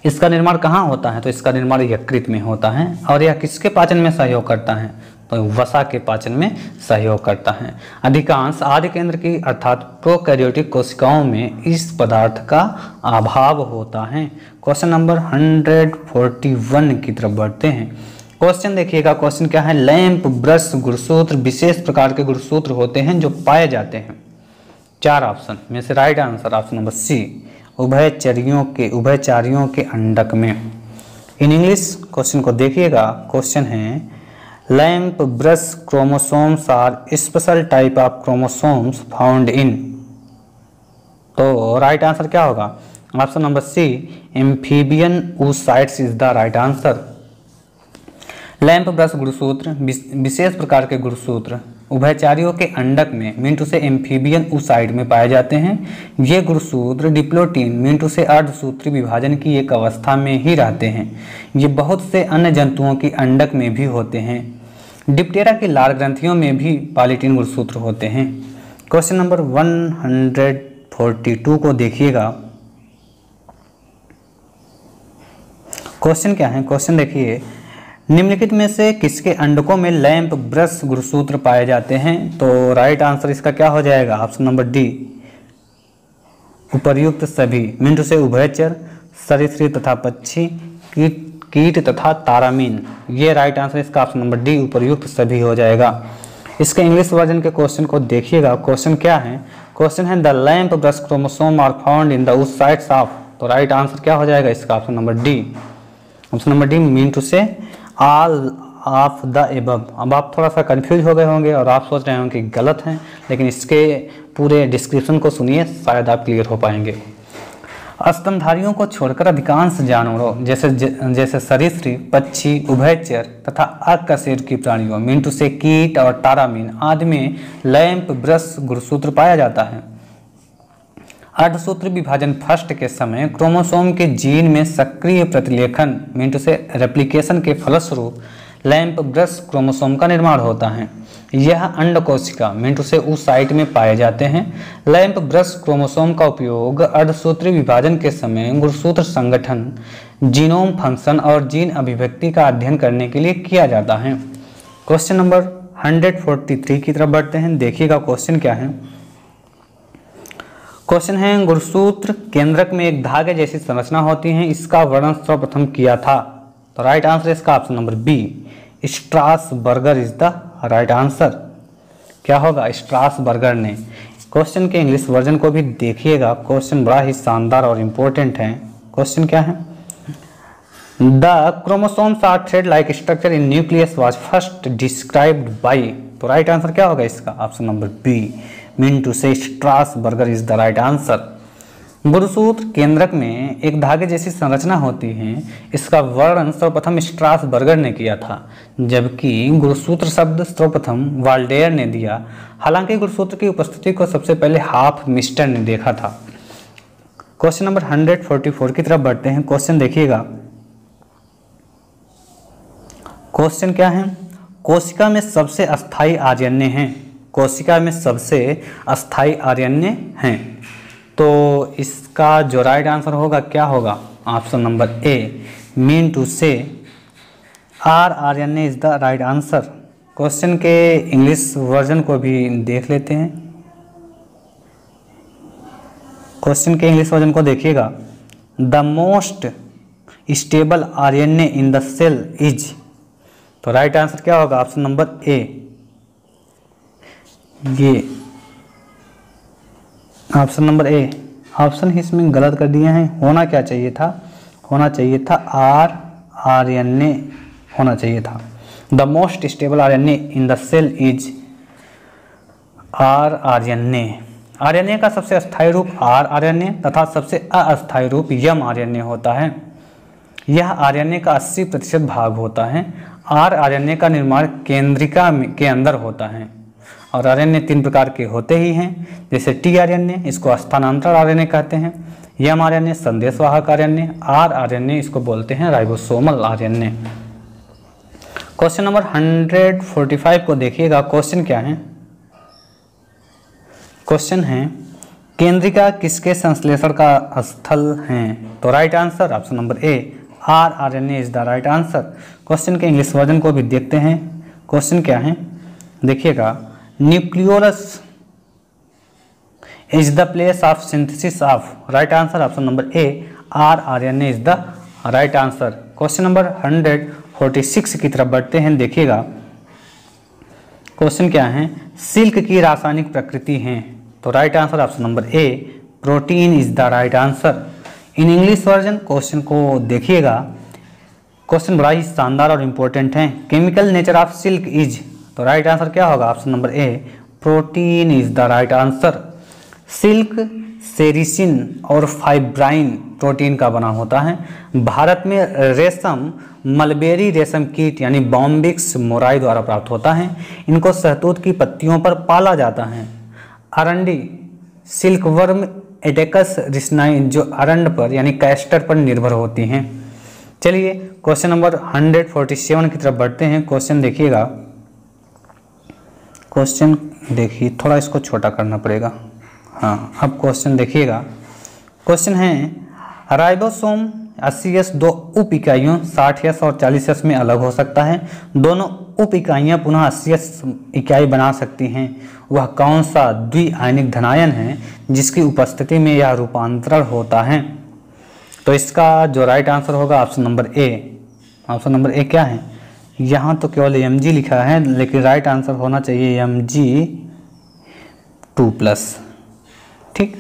इसका निर्माण कहाँ होता है, तो इसका निर्माण यकृत में होता है। और यह किसके पाचन में सहयोग करता है, तो वसा के पाचन में सहयोग करता है। अधिकांश आदि केंद्र की अर्थात प्रोकैरियोटिक कोशिकाओं में इस पदार्थ का अभाव होता है। क्वेश्चन नंबर 141 की तरफ बढ़ते हैं। क्वेश्चन देखिएगा, क्वेश्चन क्या है, लैंप ब्रश गुणसूत्र विशेष प्रकार के गुणसूत्र होते हैं जो पाए जाते हैं। 4 ऑप्शन में से right answer option number C, उभयचारियों के अंडक में। इन इंग्लिश क्वेश्चन को देखिएगा, क्वेश्चन है lamp brush chromosomes are special type of chromosomes found in. तो राइट आंसर क्या होगा, option number C, amphibian oocytes is the right answer. Lamp brush गुणसूत्र विशेष प्रकार के गुणसूत्र उभयचारियों के अंडक में mean to say amphibian oocyte में पाए जाते हैं। ये गुणसूत्र डिप्लोटीन मीन टू से अर्धसूत्री विभाजन की एक अवस्था में ही रहते हैं। ये बहुत से अन्य जंतुओं की अंडक में भी होते हैं। डिप्टेरा की लार ग्रंथियों में भी पॉलीटीन गुणसूत्र होते हैं। क्वेश्चन नंबर 142 को देखिएगा, क्वेश्चन क्या है, क्वेश्चन देखिए, निम्नलिखित में से किसके अंडकों में लैंप ब्रश गुणसूत्र पाए जाते हैं। तो राइट आंसर इसका क्या हो जाएगा, ऑप्शन नंबर डी, उपर्युक्त सभी मीन टू से उभयचर, सरीसृप तथा पक्षी, कीट तथा तारामीन। ये राइट आंसर इसका ऑप्शन नंबर डी, उपर्युक्त सभी हो जाएगा। इसके इंग्लिश वर्जन के क्वेश्चन को देखिएगा, क्वेश्चन क्या है, क्वेश्चन है the lamp brush chromosome are found in the oocytes of. तो राइट आंसर क्या हो जाएगा इसका, option number D, option number D mean to say all of the above. अब आप थोड़ा सा कंफ्यूज हो गए होंगे और आप सोच रहे होंगे कि गलत हैं, लेकिन इसके पूरे डिस्क्रिप्शन को सुनिए, शायद आप क्लियर हो पाएंगे। स्तनधारियों को छोड़कर अधिकांश जानवरों जैसे सरीसृप, पक्षी, उभयचर तथा अकशेरुकी प्राणियों मिंटू से कीट और तारामीन आदि में लैंप ब्रश गुणसूत्र पाया जाता है। अर्धसूत्र विभाजन फर्स्ट के समय क्रोमोसोम के जीन में सक्रिय प्रतिलेखन मिंटू से रेप्लिकेशन के फलस्वरूप लैंप ब्रश क्रोमोसोम का निर्माण होता है। यह अंड कोशिका मिंटू से उस साइट में पाए जाते हैं। लैंप ब्रश क्रोमोसोम का उपयोग अर्धसूत्री विभाजन के समय गुणसूत्र संगठन, जीनोम फंक्शन और जीन अभिव्यक्ति का अध्ययन करने के लिए किया जाता है। क्वेश्चन नंबर 143 की तरफ बढ़ते हैं। देखिएगा क्वेश्चन क्या है। क्वेश्चन है गुणसूत्र केंद्रक में एक धागे जैसी संरचना होती है, इसका वर्णन सर्वप्रथम किया था। तो राइट आंसर इसका option number B, Strasburger is the right answer. क्या होगा? स्ट्रासबर्गर ने। क्वेश्चन के इंग्लिश वर्जन को भी देखिएगा, क्वेश्चन बड़ा ही शानदार और इम्पोर्टेंट है। क्वेश्चन क्या है? The chromosomes are thread like structure in nucleus was first described by. तो राइट आंसर क्या होगा इसका? Option number B, mean to say Strasburger is the right answer. गुणसूत्र केंद्रक में एक धागे जैसी संरचना होती है, इसका वर्णन सर्वप्रथम स्ट्रासबर्गर ने किया था, जबकि गुणसूत्र शब्द सर्वप्रथम वाल्डेयर ने दिया। हालांकि गुणसूत्र की उपस्थिति को सबसे पहले हाफ मिस्टर ने देखा था। क्वेश्चन नंबर 144 की तरफ बढ़ते हैं। क्वेश्चन देखिएगा। क्वेश्चन क्या है? कोशिका में सबसे अस्थायी आर्यन्य हैं। कोशिका में सबसे अस्थायी आर्यन्य हैं, तो इसका जो राइट आंसर होगा क्या होगा? Option number A, mean to say R RNA is the right answer. Question के इंग्लिश वर्जन को भी देख लेते हैं। क्वेश्चन के इंग्लिश वर्जन को देखिएगा। The most stable RNA in the cell is. तो राइट आंसर क्या होगा? ऑप्शन नंबर ए, ये ऑप्शन नंबर ए। ऑप्शन ही इसमें गलत कर दिए हैं। होना क्या चाहिए था? होना चाहिए था आर आर्यन्य होना चाहिए था। The most stable RNA in the cell is R RNA. RNA का सबसे अस्थायी रूप आर आर्यन्य तथा सबसे अस्थायी रूप यम आर्यन्य होता है। यह आर्यन्य का 80% भाग होता है। आर आर्यन्य का निर्माण केंद्रिका के अंदर होता है और आर्यन्य 3 प्रकार के होते ही हैं, जैसे टी आर्यन्य, इसको स्थानांतरण आर्यन्य कहते हैं, यम आर्यन्य संदेशवाहक आर्यन्य, आर आर्यन्य इसको बोलते हैं राइबोसोमल आर्यन्य। क्वेश्चन नंबर 145 को देखिएगा। क्वेश्चन क्या है? क्वेश्चन है केंद्रिका किसके संश्लेषण का स्थल है? तो right answer option number A, R RNA is the right answer. Question के इंग्लिश वर्जन को भी देखते हैं। क्वेश्चन क्या है? देखिएगा। Nucleolus is the place of synthesis of. Right answer option number A, R RNA is the right answer. Question number 146 की तरफ बढ़ते हैं। देखिएगा क्वेश्चन क्या है? सिल्क की रासायनिक प्रकृति है। तो right answer option number A, protein is the right answer. In English version question को देखिएगा। क्वेश्चन बड़ा ही शानदार और इम्पोर्टेंट है। Chemical nature of silk is. तो राइट आंसर क्या होगा? Option number A, protein is the right answer. Silk sericin और फाइब्राइन प्रोटीन का बना होता है। भारत में रेशम मलबेरी रेशम कीट यानी बॉम्बिक्स मोराई द्वारा प्राप्त होता है। इनको शहतूत की पत्तियों पर पाला जाता है। अरंडी सिल्कवर्म एडेकस रिस्नाइन जो अरंड पर यानी कैस्टर पर निर्भर होती हैं। चलिए क्वेश्चन नंबर 147 की तरफ बढ़ते हैं। क्वेश्चन देखिएगा। क्वेश्चन देखिए, थोड़ा इसको छोटा करना पड़ेगा। हाँ, अब क्वेश्चन देखिएगा। क्वेश्चन है राइबोसोम 80S 2 उप इकाइयों 60S और 40S में अलग हो सकता है। दोनों उप इकाइयाँ पुनः 80S इकाई बना सकती हैं। वह कौन सा द्विआयनिक धनायन है जिसकी उपस्थिति में यह रूपांतरण होता है? तो इसका जो राइट आंसर होगा option number A. Option number ए क्या है? यहाँ तो केवल Mg लिखा है, लेकिन राइट आंसर होना चाहिए Mg2+। ठीक।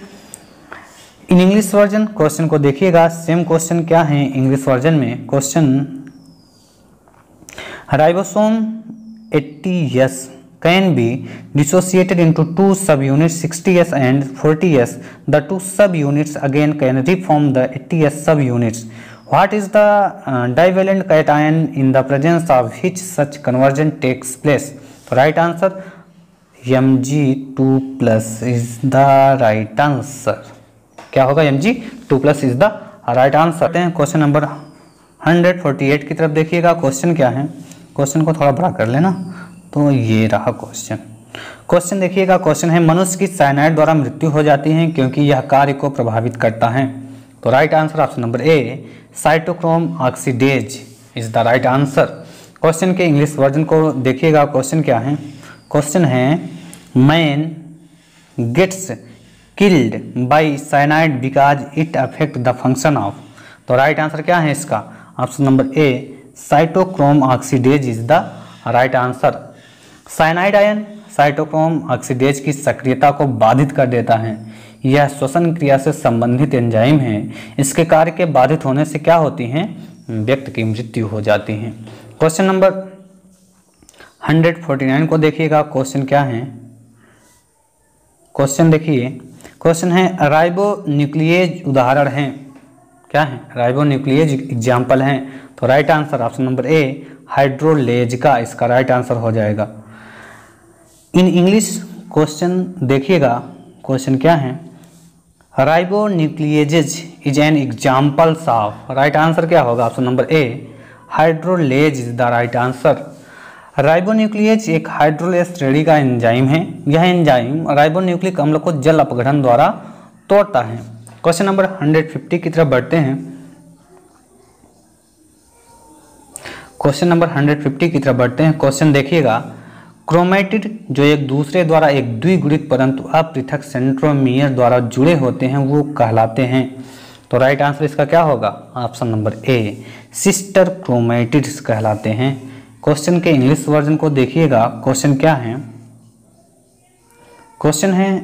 इन इंग्लिश वर्जन क्वेश्चन को देखिएगा। सेम क्वेश्चन क्या है इंग्लिश वर्जन में? Question ribosome 80S can be dissociated into two subunits 60s and 40s. The two subunits again can reform the 80s subunits. What is the divalent cation in the presence of which such conversion takes place? तो right answer Mg2+ is the right answer. क्या होगा? Mg2+ is the right answer. Question number 148 की तरफ देखिएगा। Question क्या है? Question को थोड़ा बड़ा कर लेना। तो ये रहा क्वेश्चन। क्वेश्चन देखिएगा। क्वेश्चन है मनुष्य की साइनाइड द्वारा मृत्यु हो जाती है क्योंकि यह कार्य को प्रभावित करता है। तो right answer option number A cytochrome oxidase is the right answer. Question के इंग्लिश वर्जन को देखिएगा। क्वेश्चन क्या है? क्वेश्चन है man gets killed by cyanide because it affect the function of. तो राइट आंसर क्या है इसका? Option number A cytochrome oxidase is the right answer. Cyanide ion cytochrome oxidase की सक्रियता को बाधित कर देता है। यह श्वसन क्रिया से संबंधित एंजाइम है। इसके कार्य के बाधित होने से क्या होती हैं? व्यक्ति की मृत्यु हो जाती है। क्वेश्चन नंबर 149 को देखिएगा। क्वेश्चन क्या है? क्वेश्चन देखिए। क्वेश्चन है राइबोन्यूक्लिएज उदाहरण हैं। क्या है? राइबोन्यूक्लिएज एग्जाम्पल हैं। तो right answer option number A hydrolase का इसका राइट आंसर हो जाएगा। इन इंग्लिश क्वेश्चन देखिएगा। क्वेश्चन क्या है? Ribonucleases is an examples of. Right answer क्या होगा? Option number A hydrolase is the right answer. Ribonuclease एक हाइड्रोलेज श्रेणी का एंजाइम है। यह एंजाइम राइबोन्यूक्लिक अम्ल को जल अपघटन द्वारा तोड़ता है। क्वेश्चन नंबर 150 की तरफ बढ़ते हैं। क्वेश्चन नंबर 150 की तरफ बढ़ते हैं। क्वेश्चन देखिएगा। क्रोमेटिड जो एक दूसरे द्वारा एक द्विगुणित परंतु अपृथक सेंट्रोमियर द्वारा जुड़े होते हैं वो कहलाते हैं। तो राइट आंसर इसका क्या होगा? Option number A sister chromatids कहलाते हैं। क्वेश्चन के इंग्लिश वर्जन को देखिएगा। क्वेश्चन क्या है? क्वेश्चन है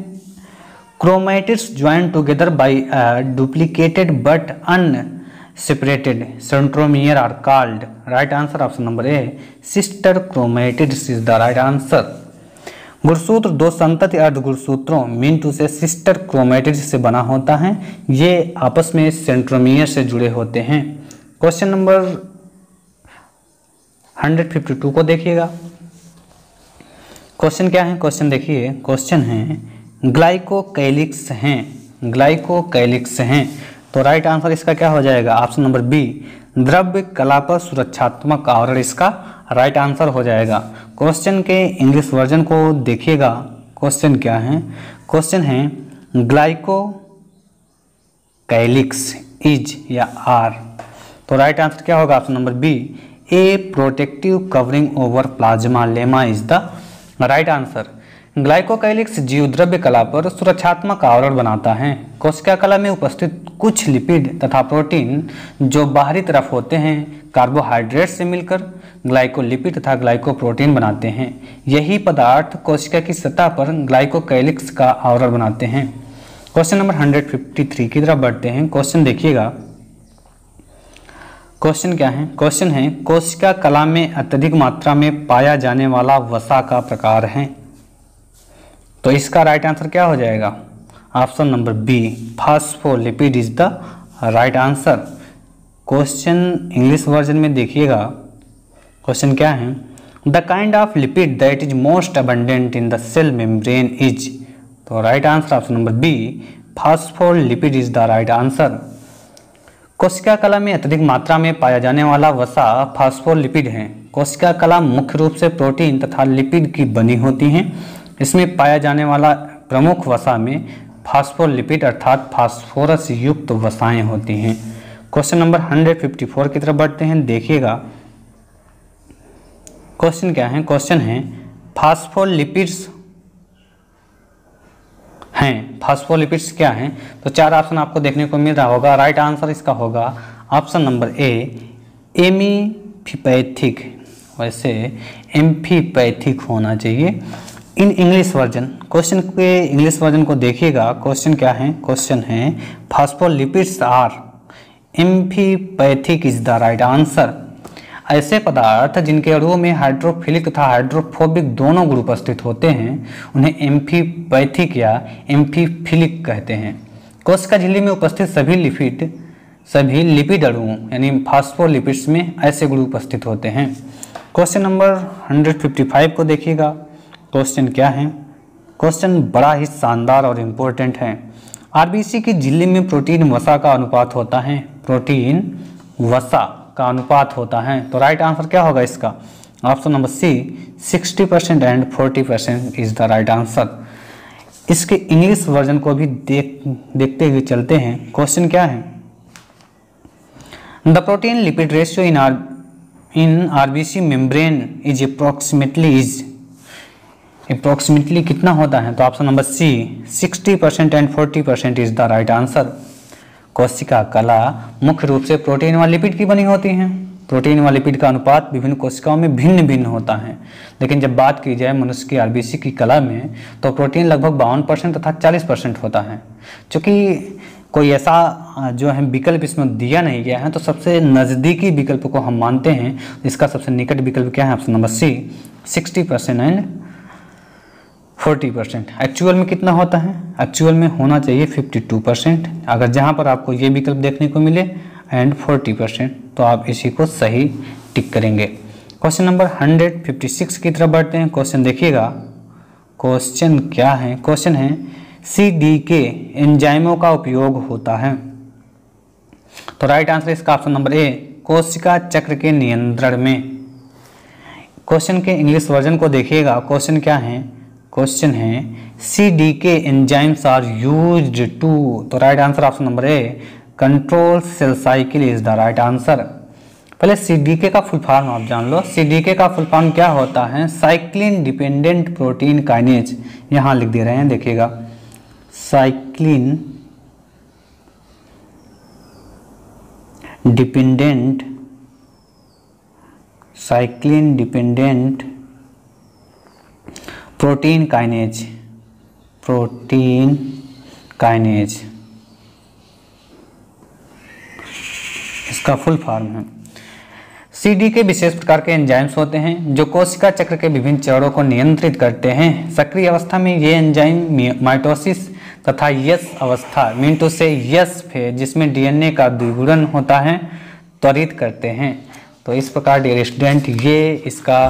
chromatids join together by duplicated but unseparated centromere are called. Right answer option number A sister chromatids is the right answer. गुणसूत्र दो संतति अर्धगुणसूत्रों mean to say sister chromatids से बना होता है। ये आपस में सेंट्रोमियर से जुड़े होते हैं। क्वेश्चन नंबर 152 को देखिएगा। क्वेश्चन क्या है? क्वेश्चन देखिए। क्वेश्चन है ग्लाइकोकैलिक्स हैं। ग्लाइकोकैलिक्स हैं। तो राइट आंसर इसका क्या हो जाएगा? ऑप्शन नंबर बी द्रव्य कला पर सुरक्षात्मक आवरण इसका राइट आंसर हो जाएगा। क्वेश्चन के इंग्लिश वर्जन को देखिएगा। क्वेश्चन क्या है? क्वेश्चन है ग्लाइकोकैलिक्स इज या आर। तो राइट आंसर क्या होगा? Option number B a protective covering over plasmalemma is the right answer. Glycocalyx जीव द्रव्य कला पर सुरक्षात्मक आवरण बनाता है। कोशिका कला में उपस्थित कुछ लिपिड तथा प्रोटीन जो बाहरी तरफ होते हैं कार्बोहाइड्रेट से मिलकर ग्लाइकोलिपिड तथा ग्लाइकोप्रोटीन बनाते हैं। यही पदार्थ कोशिका की सतह पर ग्लाइकोकैलिक्स का आवरण बनाते हैं। क्वेश्चन नंबर 153 की तरफ बढ़ते हैं। क्वेश्चन देखिएगा। क्वेश्चन क्या है? क्वेश्चन है कोशिका कला में अत्यधिक मात्रा में पाया जाने वाला वसा का प्रकार है। तो इसका राइट आंसर क्या हो जाएगा? Option number B phospholipid is the right answer. Question English version में देखिएगा। क्वेश्चन क्या है? The kind of lipid that is most abundant in the cell membrane is. तो right answer option number B phospholipid is the right answer. कोशिका कला में अत्यधिक मात्रा में पाया जाने वाला वसा फास्फोलिपिड है। कोशिका कला मुख्य रूप से प्रोटीन तथा लिपिड की बनी होती हैं। इसमें पाया जाने वाला प्रमुख वसा में फास्फोलिपिड अर्थात फास्फोरस युक्त वसाएं होती हैं। क्वेश्चन नंबर 154 की तरफ बढ़ते हैं। देखिएगा। क्वेश्चन क्या है? क्वेश्चन है फास्फोलिपिड्स हैं। फास्फोलिपिड्स क्या हैं? तो चार ऑप्शन आपको देखने को मिल रहा होगा। राइट आंसर इसका होगा ऑप्शन नंबर ए एमीफिपैथिक। वैसे एम्फीपैथिक होना चाहिए। इन इंग्लिश वर्जन क्वेश्चन के इंग्लिश वर्जन को देखिएगा। क्वेश्चन क्या है? क्वेश्चन है phospholipids are amphipathic is the right answer. ऐसे पदार्थ जिनके अणुओं में हाइड्रोफिलिक तथा हाइड्रोफोबिक दोनों गुण उपस्थित होते हैं उन्हें एम्फीपैथिक या एम्फीफिलिक कहते हैं। कोशिका झिल्ली में उपस्थित सभी लिपिड अणुओं यानी फास्फोलिपिड्स में ऐसे गुण उपस्थित होते हैं। क्वेश्चन नंबर 155 को देखिएगा। क्वेश्चन क्या है? क्वेश्चन बड़ा ही शानदार और इम्पोर्टेंट है। आरबीसी की झिल्ली में प्रोटीन वसा का अनुपात होता है। प्रोटीन वसा का अनुपात होता है। तो राइट आंसर क्या होगा इसका? Option number C 60% and 40% is the right answer. इसके इंग्लिश वर्जन को भी देखते हुए चलते हैं। क्वेश्चन क्या है? The protein lipid ratio in RBC membrane is approximately कितना होता है? तो option number C 60% and 40% is the right answer. कोशिका कला मुख्य रूप से प्रोटीन व लिपिड की बनी होती हैं। प्रोटीन व लिपिड का अनुपात विभिन्न कोशिकाओं में भिन्न भिन्न होता है, लेकिन जब बात की जाए मनुष्य की आरबीसी की कला में तो प्रोटीन लगभग 52% तथा 40% होता है। चूँकि कोई ऐसा जो है विकल्प इसमें दिया नहीं गया है, तो सबसे नज़दीकी विकल्प को हम मानते हैं। इसका सबसे निकट विकल्प क्या है? Option number C 60% and 40%। Actual में कितना होता है? एक्चुअल में होना चाहिए 52%। अगर जहाँ पर आपको ये विकल्प देखने को मिले एंड 40%, तो आप इसी को सही टिक करेंगे। क्वेश्चन नंबर 156 की तरफ बढ़ते हैं। क्वेश्चन देखिएगा। क्वेश्चन क्या है? क्वेश्चन है CDK एंजाइमों का उपयोग होता है। तो राइट आंसर इसका ऑप्शन नंबर ए कोशिका चक्र के नियंत्रण में। क्वेश्चन के इंग्लिश वर्जन को देखिएगा। क्वेश्चन क्या है? क्वेश्चन है CDK enzymes are used to. तो right answer option number A control cell cycle is the right answer. पहले CDK का फुल फॉर्म आप जान लो। CDK का फुल फॉर्म क्या होता है? Cyclin dependent protein kinase. यहाँ लिख दे रहे हैं, देखिएगा। साइक्लिन डिपेंडेंट प्रोटीन काइनेज इसका फुल फॉर्म है। CDK विशेष प्रकार के एंजाइम्स होते हैं जो कोशिका चक्र के विभिन्न चरणों को नियंत्रित करते हैं। सक्रिय अवस्था में ये एंजाइम माइटोसिस तथा यस अवस्था मीन से यस फेज जिसमें DNA का द्विगुणन होता है त्वरित करते हैं। तो इस प्रकार डियर स्टूडेंट ये इसका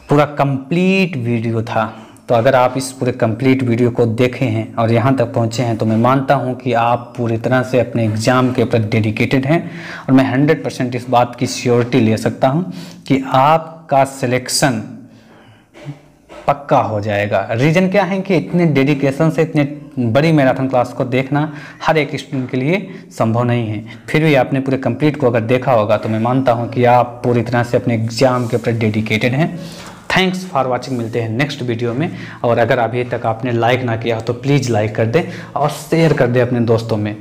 पूरा कंप्लीट वीडियो था। तो अगर आप इस पूरे कंप्लीट वीडियो को देखे हैं और यहाँ तक पहुँचे हैं तो मैं मानता हूँ कि आप पूरी तरह से अपने एग्ज़ाम के प्रति डेडिकेटेड हैं और मैं 100% इस बात की श्योरिटी ले सकता हूँ कि आपका सिलेक्शन पक्का हो जाएगा। रीज़न क्या है कि इतने डेडिकेशन से इतने बड़ी मैराथन क्लास को देखना हर एक स्टूडेंट के लिए संभव नहीं है। फिर भी आपने पूरे कंप्लीट को अगर देखा होगा तो मैं मानता हूं कि आप पूरी तरह से अपने एग्जाम के प्रति डेडिकेटेड हैं। Thanks for watching. मिलते हैं नेक्स्ट वीडियो में। और अगर अभी तक आपने लाइक ना किया हो तो प्लीज़ लाइक कर दें और शेयर कर दें अपने दोस्तों में।